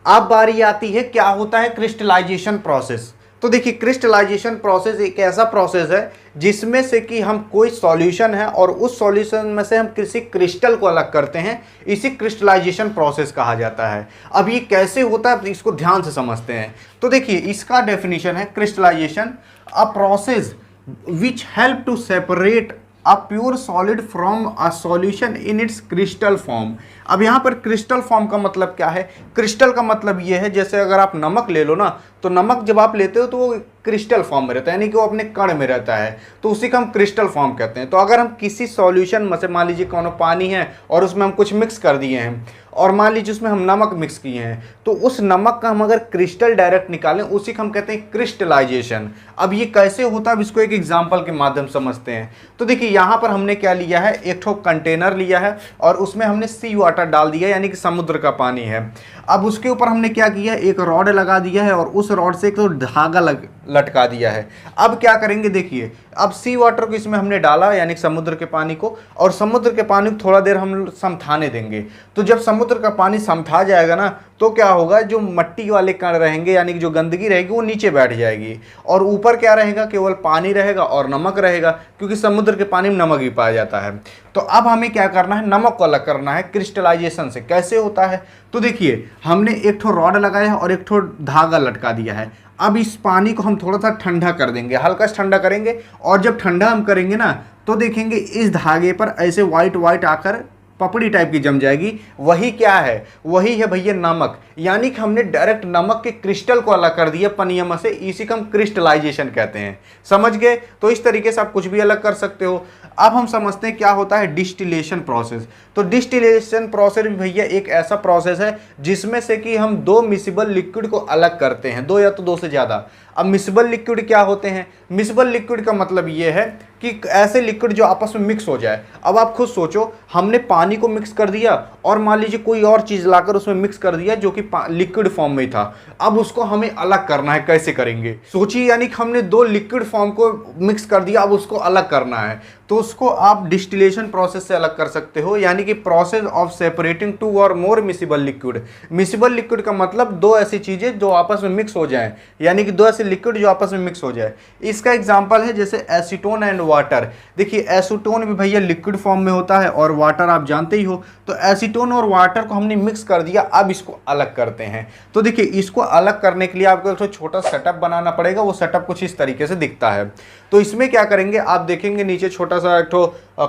अब बारी आती है क्या होता है क्रिस्टलाइजेशन प्रोसेस। तो देखिए क्रिस्टलाइजेशन प्रोसेस एक ऐसा प्रोसेस है जिसमें से कि हम कोई सॉल्यूशन है और उस सॉल्यूशन में से हम किसी क्रिस्टल को अलग करते हैं, इसी क्रिस्टलाइजेशन प्रोसेस कहा जाता है। अब ये कैसे होता है इसको ध्यान से समझते हैं। तो देखिए इसका डेफिनेशन है crystallization, a process which help to separate a pure solid from a solution in its crystal form. अब यहाँ पर क्रिस्टल फॉर्म का मतलब क्या है? क्रिस्टल का मतलब ये है, जैसे अगर आप नमक ले लो ना, तो नमक जब आप लेते हो तो वो क्रिस्टल फॉर्म में रहता है, यानी कि वो अपने कण में रहता है, तो उसी का हम क्रिस्टल फॉर्म कहते हैं। तो अगर हम किसी सॉल्यूशन में से, मान लीजिए कौन पानी है और उसमें हम कुछ मिक्स कर दिए हैं, और मान लीजिए उसमें हम नमक मिक्स किए हैं, तो उस नमक का हम अगर क्रिस्टल डायरेक्ट निकालें, उसी को हम कहते हैं क्रिस्टलाइजेशन। अब ये कैसे होता है, अब इसको एक एग्जांपल के माध्यम समझते हैं। तो देखिए यहाँ पर हमने क्या लिया है, एक ठो कंटेनर लिया है और उसमें हमने सी वाटर डाल दिया, यानी कि समुद्र का पानी है। अब उसके ऊपर हमने क्या किया, एक रॉड लगा दिया है और उस रॉड से एक तो धागा लटका दिया है। अब क्या करेंगे, देखिए अब सी वाटर को इसमें हमने डाला, यानी समुद्र के पानी को, और समुद्र के पानी को थोड़ा देर हम समथाने देंगे। तो जब समुद्र का पानी समथा जाएगा ना, तो क्या होगा, जो मट्टी वाले कण रहेंगे, यानी कि जो गंदगी रहेगी वो नीचे बैठ जाएगी, और ऊपर क्या रहेगा, केवल पानी रहेगा और नमक रहेगा, क्योंकि समुद्र के पानी में नमक भी पाया जाता है। तो अब हमें क्या करना है, नमक को अलग करना है क्रिस्टलाइजेशन से। कैसे होता है, तो देखिए हमने एक ठो रॉड लगाया है और एक ठो धागा लटका दिया है। अब इस पानी को हम थोड़ा सा ठंडा कर देंगे, हल्का सा ठंडा करेंगे, और जब ठंडा हम करेंगे ना, तो देखेंगे इस धागे पर ऐसे वाइट वाइट आकर पपड़ी टाइप की जम जाएगी। वही क्या है, वही है भैया नमक, यानी कि हमने डायरेक्ट नमक के क्रिस्टल को अलग कर दिया पनियम से, इसी को हम क्रिस्टलाइजेशन कहते हैं। समझ गए? तो इस तरीके से आप कुछ भी अलग कर सकते हो। अब हम समझते हैं क्या होता है डिस्टिलेशन प्रोसेस। तो डिस्टिलेशन प्रोसेस भी भैया एक ऐसा प्रोसेस है जिसमें से कि हम दो मिसिबल लिक्विड को अलग करते हैं, दो या तो दो से ज़्यादा। अब मिसिबल लिक्विड क्या होते हैं? मिसिबल लिक्विड का मतलब ये है कि ऐसे लिक्विड जो आपस में मिक्स हो जाए। अब आप खुद सोचो, हमने पानी को मिक्स कर दिया और मान लीजिए कोई और चीज़ लाकर उसमें मिक्स कर दिया जो कि लिक्विड फॉर्म में था। अब उसको हमें अलग करना है, कैसे करेंगे सोचिए, यानी कि हमने दो लिक्विड फॉर्म को मिक्स कर दिया, अब उसको अलग करना है, तो उसको आप डिस्टिलेशन प्रोसेस से अलग कर सकते हो, यानी कि प्रोसेस ऑफ सेपरेटिंग टू और more miscible liquid. Miscible liquid का मतलब दो ऐसी चीज़ें जो आपस में मिक्स हो जाएं, यानी कि दो ऐसे लिक्विड जो आपस में मिक्स हो जाए। इसका एग्जांपल है जैसे एसीटोन एंड वाटर। देखिए एसीटोन भी भैया लिक्विड फॉर्म में होता है और वाटर आप जानते ही हो। तो एसीटोन और वाटर को हमने मिक्स कर दिया, अब इसको अलग करते हैं। तो देखिए इसको अलग करने के लिए आपको एक छोटा सेटअप बनाना पड़ेगा। वो सेटअप कुछ इस तरीके से दिखता है। तो इसमें क्या करेंगे, आप देखेंगे नीचे छोटा सा एक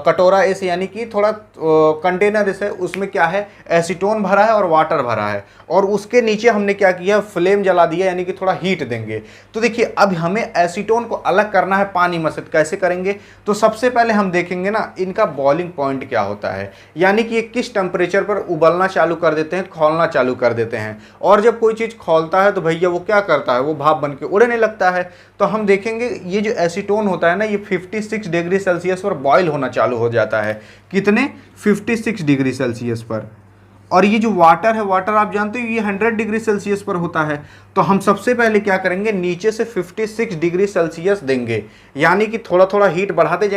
कटोरा ऐसे, यानी कि थोड़ा कंटेनर ऐसे, उसमें क्या है, एसीटोन भरा है और वाटर भरा है, और उसके नीचे हमने क्या किया, फ्लेम जला दिया, यानी कि थोड़ा हीट देंगे। तो देखिए अब हमें एसीटोन को अलग करना है पानी में से। कैसे करेंगे, तो सबसे पहले हम देखेंगे ना इनका बॉइलिंग पॉइंट क्या होता है, यानी कि ये किस टेम्परेचर पर उबलना चालू कर देते हैं, खौलना चालू कर देते हैं। और जब कोई चीज़ खौलता है तो भैया वो क्या करता है, वो भाप बन के उड़ने लगता है। तो हम देखेंगे ये जो एसीटोन होता है ना, ये 56 डिग्री सेल्सियस पर बॉयल होना चालू हो जाता है। कितने, 56 डिग्री सेल्सियस पर। और ये जो वाटर है, वाटर आप जानते हो ये 100 डिग्री सेल्सियस पर होता है। तो हम सबसे पहले क्या करेंगे, नीचे से 56 डिग्री सेल्सियस देंगे, यानी कि थोड़ा थोड़ा हीट बढ़ाते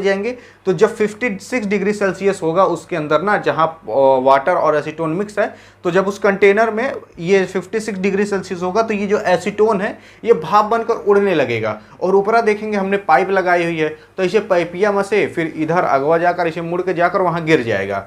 जाएंगे। तो जब 56 डिग्री सेल्सियस होगा उसके अंदर ना, जहाँ वाटर और एसीटोन मिक्स है, तो जब उस कंटेनर में ये 56 डिग्री सेल्सियस होगा, तो ये जो एसीटोन है ये भाप बनकर उड़ने लगेगा। और ऊपर देखेंगे हमने पाइप लगाई हुई है, तो इसे पाइपिया में से फिर इधर अगवा जाकर इसे मुड़ के जाकर वहाँ गिर जाएगा।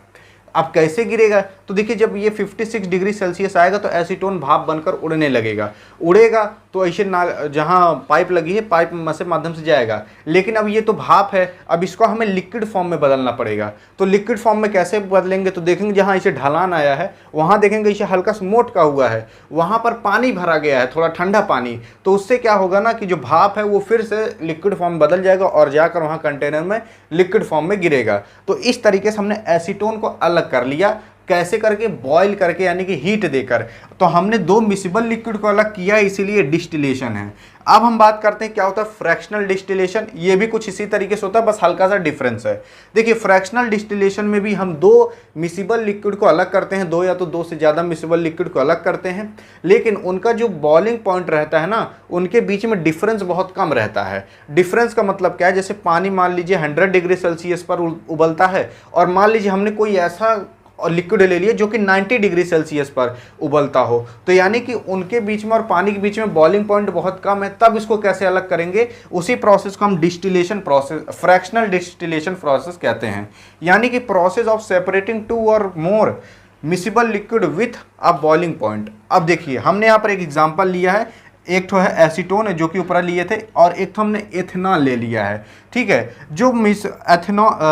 अब कैसे गिरेगा, तो देखिए जब ये 56 डिग्री सेल्सियस आएगा तो एसीटोन भाप बनकर उड़ने लगेगा। उड़ेगा तो ऐसे जहाँ पाइप लगी है, पाइप से माध्यम से जाएगा। लेकिन अब ये तो भाप है, अब इसको हमें लिक्विड फॉर्म में बदलना पड़ेगा। तो लिक्विड फॉर्म में कैसे बदलेंगे, तो देखेंगे जहाँ इसे ढलान आया है वहाँ देखेंगे इसे हल्का सा मोटका हुआ है, वहाँ पर पानी भरा गया है, थोड़ा ठंडा पानी। तो उससे क्या होगा ना कि जो भाप है वो फिर से लिक्विड फॉर्म बदल जाएगा और जाकर वहाँ कंटेनर में लिक्विड फॉर्म में गिरेगा। तो इस तरीके से हमने एसीटोन को अलग कर लिया। कैसे करके, बॉईल करके, यानी कि हीट देकर। तो हमने दो मिसिबल लिक्विड को अलग किया, इसीलिए डिस्टिलेशन है। अब हम बात करते हैं क्या होता है फ्रैक्शनल डिस्टिलेशन। ये भी कुछ इसी तरीके से होता है, बस हल्का सा डिफरेंस है। देखिए फ्रैक्शनल डिस्टिलेशन में भी हम दो मिसिबल लिक्विड को अलग करते हैं, दो या तो दो से ज़्यादा मिसिबल लिक्विड को अलग करते हैं, लेकिन उनका जो बॉइलिंग पॉइंट रहता है ना, उनके बीच में डिफरेंस बहुत कम रहता है। डिफरेंस का मतलब क्या है, जैसे पानी मान लीजिए 100 डिग्री सेल्सियस पर उबलता है, और मान लीजिए हमने कोई ऐसा और लिक्विड ले लिए जो कि 90 डिग्री सेल्सियस पर उबलता हो, तो यानी कि उनके बीच में और पानी के बीच में बॉइलिंग पॉइंट बहुत कम है। तब इसको कैसे अलग करेंगे, उसी प्रोसेस को हम distillation process, fractional distillation process कहते हैं। यानी कि प्रोसेस ऑफ सेपरेटिंग टू और more miscible liquid with a boiling point. अब देखिए हमने यहाँ पर एक एग्जांपल लिया है, एक तो है एसीटोन जो कि ऊपर लिए थे, और एक तो हमने एथेनॉल ले लिया है। ठीक है, जो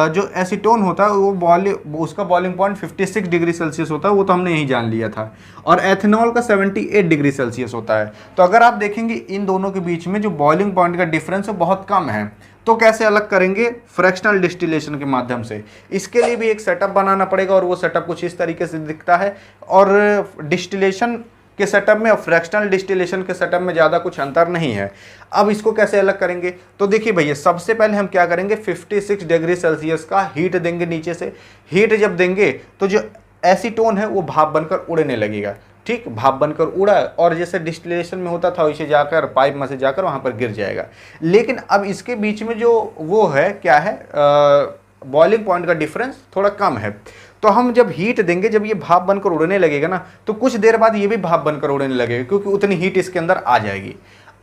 जो एसीटोन होता है वो उसका बॉइलिंग पॉइंट 56 डिग्री सेल्सियस होता है, वो तो हमने यही जान लिया था, और एथेनॉल का 78 डिग्री सेल्सियस होता है। तो अगर आप देखेंगे इन दोनों के बीच में जो बॉइलिंग पॉइंट का डिफरेंस है बहुत कम है। तो कैसे अलग करेंगे? फ्रैक्शनल डिस्टिलेशन के माध्यम से। इसके लिए भी एक सेटअप बनाना पड़ेगा, और वो सेटअप कुछ इस तरीके से दिखता है। और डिस्टिलेशन के सेटअप में और फ्रैक्शनल डिस्टिलेशन के सेटअप में ज़्यादा कुछ अंतर नहीं है। अब इसको कैसे अलग करेंगे? तो देखिए भैया, सबसे पहले हम क्या करेंगे, 56 डिग्री सेल्सियस का हीट देंगे नीचे से। हीट जब देंगे तो जो एसीटोन है वो भाप बनकर उड़ने लगेगा। ठीक, भाप बनकर उड़ा, और जैसे डिस्टिलेशन में होता था वैसे जाकर पाइप में से जाकर वहाँ पर गिर जाएगा। लेकिन अब इसके बीच में जो वो है क्या है, बॉइलिंग पॉइंट का डिफरेंस थोड़ा कम है। तो हम जब हीट देंगे, जब ये भाप बनकर उड़ने लगेगा ना, तो कुछ देर बाद ये भी भाप बनकर उड़ने लगेगा, क्योंकि उतनी हीट इसके अंदर आ जाएगी।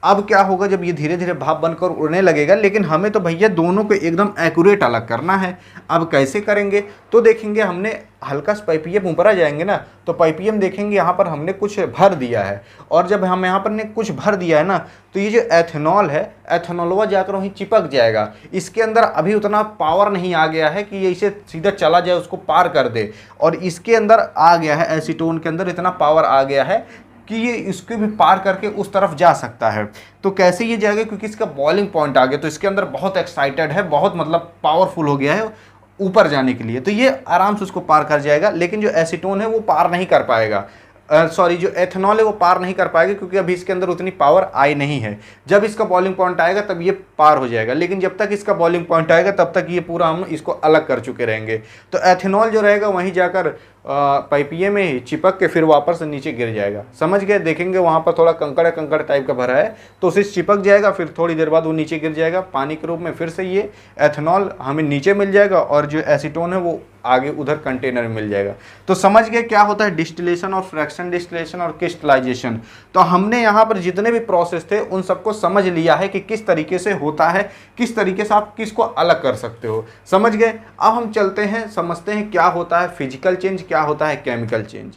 अब क्या होगा, जब ये धीरे धीरे भाप बनकर उड़ने लगेगा, लेकिन हमें तो भैया दोनों को एकदम एक्यूरेट अलग करना है। अब कैसे करेंगे? तो देखेंगे, हमने हल्का सा पाइपियम ऊपर आ जाएंगे ना, तो पाइपियम देखेंगे यहाँ पर हमने कुछ भर दिया है, और जब हम यहाँ पर ने कुछ भर दिया है ना, तो ये जो एथेनॉल है, एथेनॉलवा जाकर वहीं चिपक जाएगा। इसके अंदर अभी उतना पावर नहीं आ गया है कि ये इसे सीधा चला जाए, उसको पार कर दे, और इसके अंदर आ गया है, एसीटोन के अंदर इतना पावर आ गया है कि ये इसको भी पार करके उस तरफ जा सकता है। तो कैसे ये जाएगा? क्योंकि इसका बॉइलिंग पॉइंट आ गया, तो इसके अंदर बहुत एक्साइटेड है, बहुत मतलब पावरफुल हो गया है ऊपर जाने के लिए, तो ये आराम से उसको पार कर जाएगा। लेकिन जो एसीटोन है वो पार नहीं कर पाएगा, जो एथेनॉल है वो पार नहीं कर पाएगा, क्योंकि अभी इसके अंदर उतनी पावर आई नहीं है। जब इसका बॉइलिंग पॉइंट आएगा तब ये पार हो जाएगा, लेकिन जब तक इसका बॉइलिंग पॉइंट आएगा तब तक ये पूरा हम इसको अलग कर चुके रहेंगे। तो एथेनॉल जो रहेगा वहीं जाकर पाइपिये में ही चिपक के फिर वापस से नीचे गिर जाएगा। समझ गए? देखेंगे वहाँ पर थोड़ा कंकड़ कंकड़ टाइप का भरा है, तो उसे चिपक जाएगा, फिर थोड़ी देर बाद वो नीचे गिर जाएगा पानी के रूप में। फिर से ये एथेनॉल हमें नीचे मिल जाएगा, और जो एसीटोन है वो आगे उधर कंटेनर में मिल जाएगा। तो समझ गए क्या होता है डिस्टिलेशन और फ्रैक्शन डिस्टिलेशन और क्रिस्टलाइजेशन। तो हमने यहाँ पर जितने भी प्रोसेस थे उन सबको समझ लिया है कि किस तरीके से होता है, किस तरीके से आप किसको अलग कर सकते हो। समझ गए? अब हम चलते हैं, समझते हैं क्या होता है फिजिकल चेंज, क्या होता है केमिकल चेंज।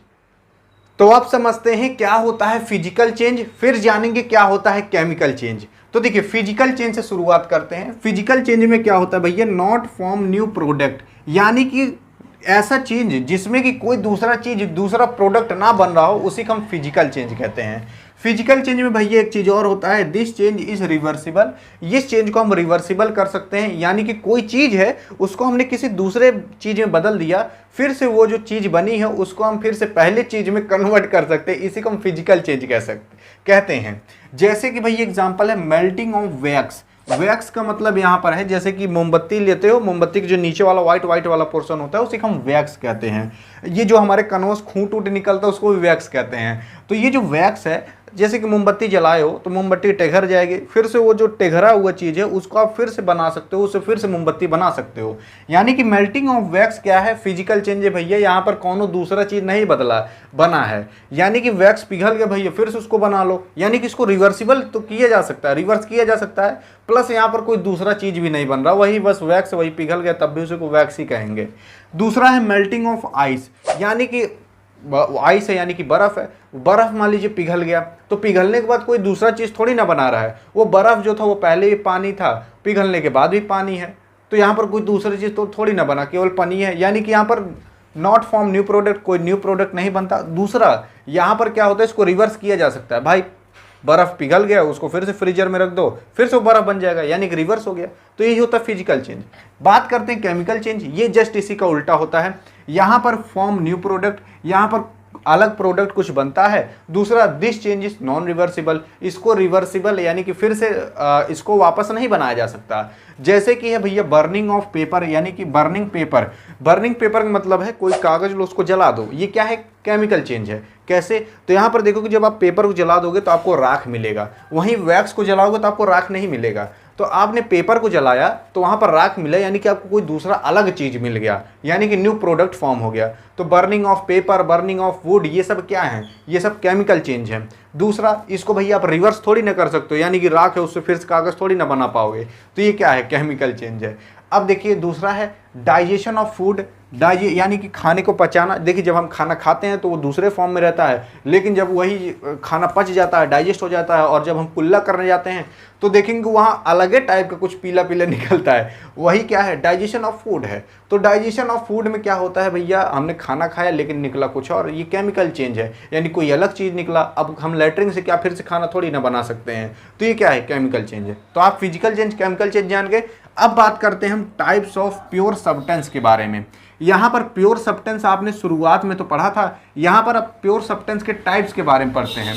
तो आप समझते हैं क्या होता है फिजिकल चेंज, फिर जानेंगे क्या होता है केमिकल चेंज। तो देखिए, फिजिकल चेंज से शुरुआत करते हैं। फिजिकल चेंज में क्या होता है भैया, नॉट फॉर्म न्यू प्रोडक्ट, यानी कि ऐसा चेंज जिसमें कि कोई दूसरा चीज, दूसरा प्रोडक्ट ना बन रहा हो, उसी को हम फिजिकल चेंज कहते हैं। फिजिकल चेंज में भैया एक चीज और होता है, दिस चेंज इज रिवर्सिबल। इस चेंज को हम रिवर्सिबल कर सकते हैं, यानी कि कोई चीज है उसको हमने किसी दूसरे चीज में बदल दिया, फिर से वो जो चीज बनी है उसको हम फिर से पहले चीज में कन्वर्ट कर सकते हैं, इसी को हम फिजिकल चेंज कहते हैं। जैसे कि भैया एग्जांपल है मेल्टिंग ऑफ वैक्स। वैक्स का मतलब यहाँ पर है, जैसे कि मोमबत्ती लेते हो, मोमबत्ती के जो नीचे वाला व्हाइट वाला पोर्शन होता है उसी को हम वैक्स कहते हैं। ये जो हमारे कनोस खूंट उट निकलता है उसको भी वैक्स कहते हैं। तो ये जो वैक्स है, जैसे कि मोमबत्ती जलाए हो तो मोमबत्ती टेघर जाएगी, फिर से वो जो टेघरा हुआ चीज़ है उसको आप फिर से बना सकते हो, उससे फिर से मोमबत्ती बना सकते हो। यानी कि मेल्टिंग ऑफ वैक्स क्या है, फिजिकल चेंज है भैया। यहाँ पर कौनो दूसरा चीज़ नहीं बना है, यानी कि वैक्स पिघल गया भैया, फिर से उसको बना लो, यानी कि इसको रिवर्सिबल तो किया जा सकता है, रिवर्स किया जा सकता है। प्लस यहाँ पर कोई दूसरा चीज़ भी नहीं बन रहा, वही बस वैक्स, वही पिघल गया, तब भी उसी को वैक्स ही कहेंगे। दूसरा है मेल्टिंग ऑफ आइस, यानी कि आइस है यानी कि बर्फ है, बर्फ मान लीजिए पिघल गया, तो पिघलने के बाद कोई दूसरा चीज़ थोड़ी ना बना रहा है, वो बर्फ जो था वो पहले ही पानी था, पिघलने के बाद भी पानी है, तो यहाँ पर कोई दूसरी चीज़ तो थोड़ी ना बना, केवल पानी है। यानी कि यहाँ पर नॉट फॉर्म न्यू प्रोडक्ट, कोई न्यू प्रोडक्ट नहीं बनता। दूसरा यहाँ पर क्या होता है, इसको रिवर्स किया जा सकता है। भाई बर्फ पिघल गया, उसको फिर से फ्रीजर में रख दो, फिर से वो बर्फ बन जाएगा, यानी कि रिवर्स हो गया। तो यही होता है फिजिकल चेंज। बात करते हैं केमिकल चेंज, ये जस्ट इसी का उल्टा होता है। यहाँ पर फॉर्म न्यू प्रोडक्ट, यहाँ पर अलग प्रोडक्ट कुछ बनता है। दूसरा this change is non reversible, इसको रिवर्सिबल यानी कि फिर से इसको वापस नहीं बनाया जा सकता। जैसे कि है भैया बर्निंग ऑफ पेपर, यानी कि बर्निंग पेपर। बर्निंग पेपर का मतलब है कोई कागज लो उसको जला दो, ये क्या है, केमिकल चेंज है। कैसे, तो यहाँ पर देखो कि जब आप पेपर को जला दोगे तो आपको राख मिलेगा, वहीं वैक्स को जलाओगे तो आपको राख नहीं मिलेगा। तो आपने पेपर को जलाया तो वहाँ पर राख मिला, यानी कि आपको कोई दूसरा अलग चीज़ मिल गया, यानी कि न्यू प्रोडक्ट फॉर्म हो गया। तो burning of paper, burning of would, ये सब क्या है, ये सब केमिकल चेंज है। दूसरा, इसको भैया आप रिवर्स थोड़ी ना कर सकते हो, यानी कि राख है उससे फिर से कागज़ थोड़ी ना बना पाओगे, तो ये क्या है, केमिकल चेंज है। अब देखिए दूसरा है डाइजेशन ऑफ फूड। यानी कि खाने को पचाना, देखिए जब हम खाना खाते हैं तो वो दूसरे फॉर्म में रहता है, लेकिन जब वही खाना पच जाता है, डाइजेस्ट हो जाता है, और जब हम कुल्ला करने जाते हैं तो देखेंगे वहाँ अलग ही टाइप का कुछ पीला पीला निकलता है, वही क्या है, डाइजेशन ऑफ फूड है। तो डाइजेशन ऑफ फूड में क्या होता है भैया, हमने खाना खाया लेकिन निकला कुछ और, ये केमिकल चेंज है, यानी कोई अलग चीज़ निकला। अब हम लेटरिन से क्या फिर से खाना थोड़ी ना बना सकते हैं, तो ये क्या है, केमिकल चेंज है। तो आप फिजिकल चेंज, केमिकल चेंज जान गए। अब बात करते हैं हम टाइप्स ऑफ प्योर सब्सटेंस के बारे में। यहाँ पर प्योर सब्सटेंस आपने शुरुआत में तो पढ़ा था, यहाँ पर अब प्योर सब्सटेंस के टाइप्स के बारे में पढ़ते हैं।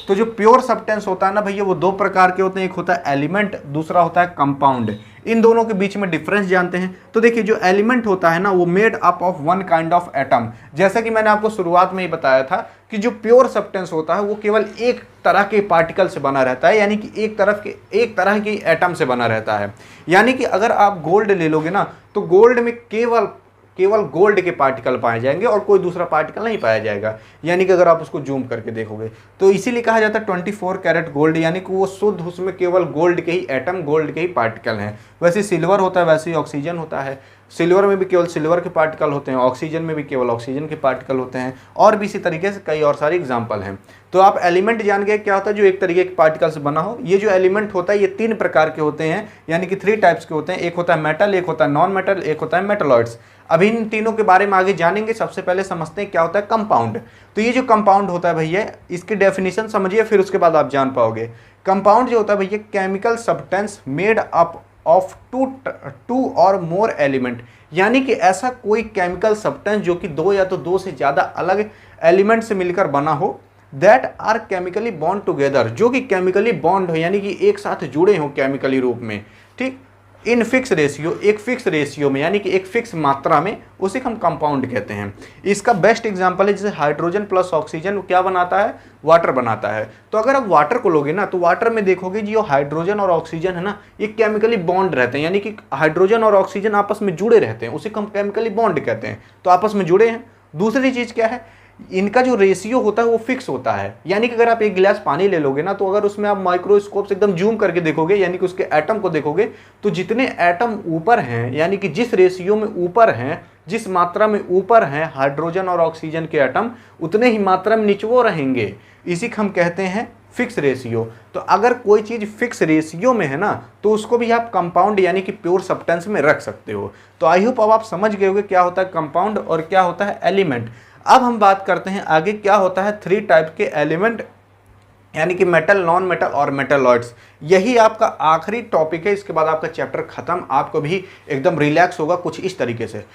तो जो प्योर सब्सटेंस होता है ना भैया, वो दो प्रकार के होते हैं, एक होता है एलिमेंट, दूसरा होता है कंपाउंड। इन दोनों के बीच में डिफरेंस जानते हैं। तो देखिए जो एलिमेंट होता है ना, वो made up of one kind of atom. जैसा कि मैंने आपको शुरुआत में ही बताया था कि जो प्योर सब्सटेंस होता है वो केवल एक तरह के पार्टिकल से बना रहता है, यानी कि एक तरह के एटम से बना रहता है। यानी कि अगर आप गोल्ड ले लोगे ना, तो गोल्ड में केवल गोल्ड के पार्टिकल पाए जाएंगे और कोई दूसरा पार्टिकल नहीं पाया जाएगा। यानी कि अगर आप उसको जूम करके देखोगे तो इसीलिए कहा जाता है 24 कैरेट गोल्ड, यानी कि वो शुद्ध, उसमें केवल गोल्ड के ही एटम, गोल्ड के ही पार्टिकल हैं। वैसे सिल्वर होता है, वैसे ही ऑक्सीजन होता है। सिल्वर में भी केवल सिल्वर के पार्टिकल होते हैं, ऑक्सीजन में भी केवल ऑक्सीजन के पार्टिकल होते हैं, और भी इसी तरीके से कई और सारे एग्जाम्पल हैं। तो आप एलिमेंट जान गए क्या होता है, जो एक तरीके के पार्टिकल से बना हो। ये जो एलिमेंट होता है ये 3 प्रकार के होते हैं, यानी कि 3 टाइप्स के होते हैं। एक होता है मेटल, एक होता है नॉन मेटल, एक होता है मेटलॉइड्स। अब इन तीनों के बारे में आगे जानेंगे। सबसे पहले समझते हैं क्या होता है कंपाउंड। तो ये जो कंपाउंड होता है भैया, इसकी डेफिनेशन समझिए, फिर उसके बाद आप जान पाओगे। कंपाउंड जो होता है भैया, chemical substance made up of two और मोर एलिमेंट, यानी कि ऐसा कोई केमिकल सब्सटेंस जो कि 2 या तो 2 से ज़्यादा अलग एलिमेंट से मिलकर बना हो, that are chemically bond together, जो कि केमिकली बॉन्ड हो, यानी कि एक साथ जुड़े हों केमिकली रूप में, ठीक, इन फिक्स रेशियो, एक फिक्स रेशियो में, यानी कि एक फिक्स मात्रा में, उसे हम कंपाउंड कहते हैं। इसका बेस्ट एग्जांपल है जैसे हाइड्रोजन प्लस ऑक्सीजन क्या बनाता है, वाटर बनाता है। तो अगर आप वाटर को लोगे ना, तो वाटर में देखोगे जो हाइड्रोजन और ऑक्सीजन है ना, ये केमिकली बॉन्ड रहते हैं, यानी कि हाइड्रोजन और ऑक्सीजन आपस में जुड़े रहते हैं, उसे हम केमिकली बॉन्ड कहते हैं। तो आपस में जुड़े हैं। दूसरी चीज़ क्या है, इनका जो रेशियो होता है वो फिक्स होता है। यानी कि अगर आप एक गिलास पानी ले लोगे ना, तो अगर उसमें आप माइक्रोस्कोप से एकदम जूम करके देखोगे, यानी कि उसके एटम को देखोगे, तो जितने एटम ऊपर हैं, यानी कि जिस रेशियो में ऊपर हैं, जिस मात्रा में ऊपर हैं हाइड्रोजन और ऑक्सीजन के एटम, उतने ही मात्रा में नीचे रहेंगे। इसी को हम कहते हैं फिक्स रेशियो। तो अगर कोई चीज़ फिक्स रेशियो में है ना, तो उसको भी आप कंपाउंड यानी कि प्योर सब्सटेंस में रख सकते हो। तो आई होप अब आप समझ गए होंगे क्या होता है कंपाउंड और क्या होता है एलिमेंट। अब हम बात करते हैं आगे क्या होता है 3 टाइप के एलिमेंट, यानी कि मेटल, नॉन मेटल और मेटलॉइड्स। यही आपका आखिरी टॉपिक है, इसके बाद आपका चैप्टर खत्म। आपको भी एकदम रिलैक्स होगा कुछ इस तरीके से।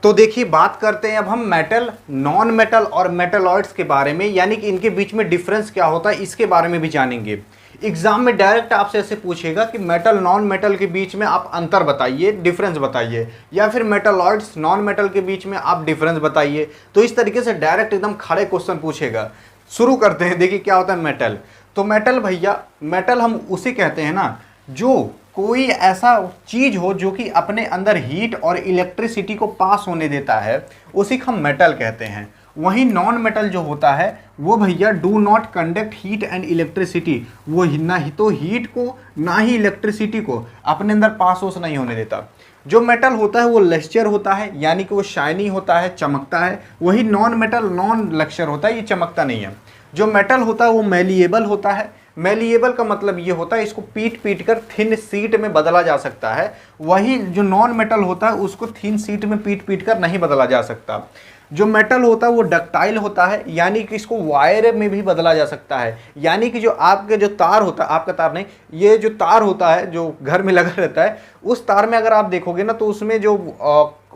तो देखिए बात करते हैं अब हम मेटल, नॉन मेटल और मेटलॉइड्स के बारे में, यानी कि इनके बीच में डिफरेंस क्या होता है, इसके बारे में भी जानेंगे। एग्जाम में डायरेक्ट आपसे ऐसे पूछेगा कि मेटल, नॉन मेटल के बीच में आप अंतर बताइए, डिफरेंस बताइए, या फिर मेटलॉइड्स, नॉन मेटल के बीच में आप डिफरेंस बताइए। तो इस तरीके से डायरेक्ट एकदम खड़े क्वेश्चन पूछेगा। शुरू करते हैं। देखिए क्या होता है मेटल। तो मेटल भैया, मेटल हम उसे कहते हैं ना, जो कोई ऐसा चीज हो जो कि अपने अंदर हीट और इलेक्ट्रिसिटी को पास होने देता है, उसी को हम मेटल कहते हैं। वहीं नॉन मेटल जो होता है वो भैया do not conduct heat and electricity, वो ना ही तो हीट को ना ही इलेक्ट्रिसिटी को अपने अंदर पास हो नहीं होने देता। जो मेटल होता है वो लस्टर होता है, यानी कि वो शाइनी होता है, चमकता है। वही नॉन मेटल नॉन लस्टर होता है, ये चमकता नहीं है। जो मेटल होता है वो मेलिएबल होता है। मेलिएबल का मतलब ये होता है इसको पीट कर थिन सीट में बदला जा सकता है। वही जो नॉन मेटल होता है उसको थिन सीट में पीट कर नहीं बदला जा सकता। जो मेटल होता है वो डक्टाइल होता है, यानी कि इसको वायर में भी बदला जा सकता है। यानी कि जो आपके जो तार होता है, आपका तार नहीं, ये जो तार होता है जो घर में लगा रहता है, उस तार में अगर आप देखोगे ना, तो उसमें जो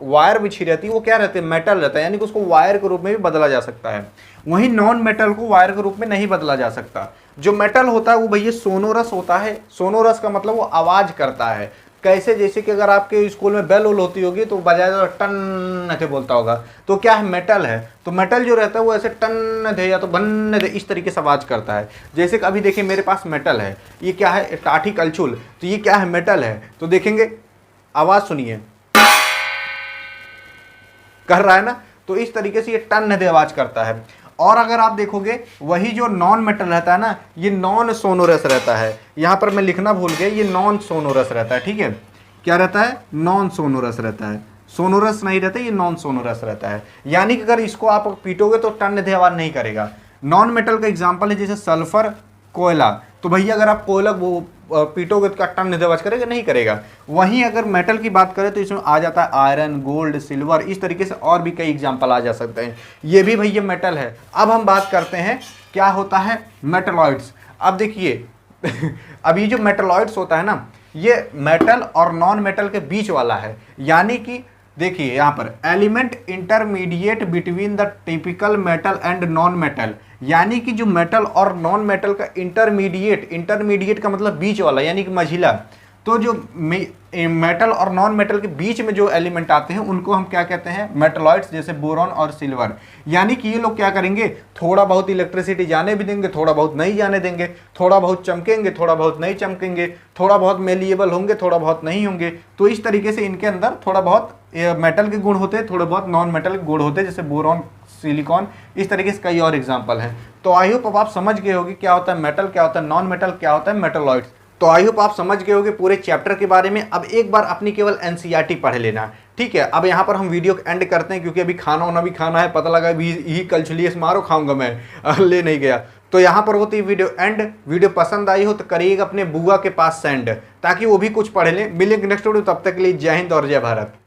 वायर बिछी रहती है वो क्या रहती है, मेटल रहता है, यानी कि उसको वायर के रूप में भी बदला जा सकता है। वहीं नॉन मेटल को वायर के रूप में नहीं बदला जा सकता। जो मेटल होता है वो भैया सोनोरस होता है। सोनोरस का मतलब वो आवाज़ करता है। कैसे, जैसे कि अगर आपके स्कूल में बेल उल होती होगी तो बजाय तो टन ऐसे बोलता होगा, तो क्या है, मेटल है। तो मेटल जो रहता है वो ऐसे टन दे या तो बन दे इस तरीके से आवाज़ करता है। जैसे कि अभी देखिए मेरे पास मेटल है, ये क्या है, टाठी कलछुल, तो ये क्या है, मेटल है। तो देखेंगे आवाज़ सुनिए, कर रहा है ना, तो इस तरीके से ये टन दे आवाज़ करता है। और अगर आप देखोगे वही जो नॉन मेटल रहता है ना, ये नॉन सोनोरस रहता है। यहाँ पर मैं लिखना भूल गया, ये नॉन सोनोरस रहता है, ठीक है। क्या रहता है, नॉन सोनोरस रहता है, सोनोरस नहीं रहता, ये नॉन सोनोरस रहता है। यानी कि अगर इसको आप पीटोगे तो टन निधे आवाज नहीं करेगा। नॉन मेटल का एग्जांपल है जैसे सल्फर, कोयला, तो भैया अगर आप कोयला वो पीटोगे तो क्या टन निधे आवाज करेगा, नहीं करेगा। वहीं अगर मेटल की बात करें तो इसमें आ जाता है आयरन, गोल्ड, सिल्वर, इस तरीके से और भी कई एग्जांपल आ जा सकते हैं। ये भी भैया मेटल है। अब हम बात करते हैं क्या होता है मेटलॉइड्स। अब देखिए अब ये जो मेटलॉइड्स होता है ना, ये मेटल और नॉन मेटल के बीच वाला है। यानी कि देखिए यहाँ पर element intermediate between the typical metal and non metal, यानी कि जो मेटल और नॉन मेटल का इंटरमीडिएट, इंटरमीडिएट का मतलब बीच वाला यानी कि मझिला, तो जो मेटल और नॉन मेटल के बीच में जो एलिमेंट आते हैं उनको हम क्या कहते हैं, मेटलॉइड्स, जैसे बोरॉन और सिल्वर। यानी कि ये लोग क्या करेंगे, थोड़ा बहुत इलेक्ट्रिसिटी जाने भी देंगे, थोड़ा बहुत नहीं जाने देंगे, थोड़ा बहुत चमकेंगे, थोड़ा बहुत नहीं चमकेंगे, थोड़ा बहुत मेलिएबल होंगे, थोड़ा बहुत नहीं होंगे। तो इस तरीके से इनके अंदर थोड़ा बहुत मेटल के गुण होते हैं, थोड़े बहुत नॉन मेटल के गुण होते हैं, जैसे बोरॉन, सिलिकॉन, इस तरीके से कई और एग्जाम्पल हैं। तो आई होप अब आप समझ गए होगे क्या होता है मेटल, क्या होता है नॉन मेटल, क्या होता है मेटलॉइड्स। तो आई होप आप समझ गए होगे पूरे चैप्टर के बारे में। अब एक बार अपनी केवल एनसीईआरटी पढ़ लेना, ठीक है। अब यहाँ पर हम वीडियो एंड करते हैं क्योंकि अभी खाना वाना भी खाना है, पता लगा अभी ही कल चलिए मारो खाऊंगा मैं, ले नहीं गया। तो यहाँ पर होती है वीडियो एंड। वीडियो पसंद आई हो तो करिएगा अपने बुआ के पास सेंड, ताकि वो भी कुछ पढ़ लें। मिलेंगे नेक्स्ट वीडियो, तब तक के लिए जय हिंद और जय भारत।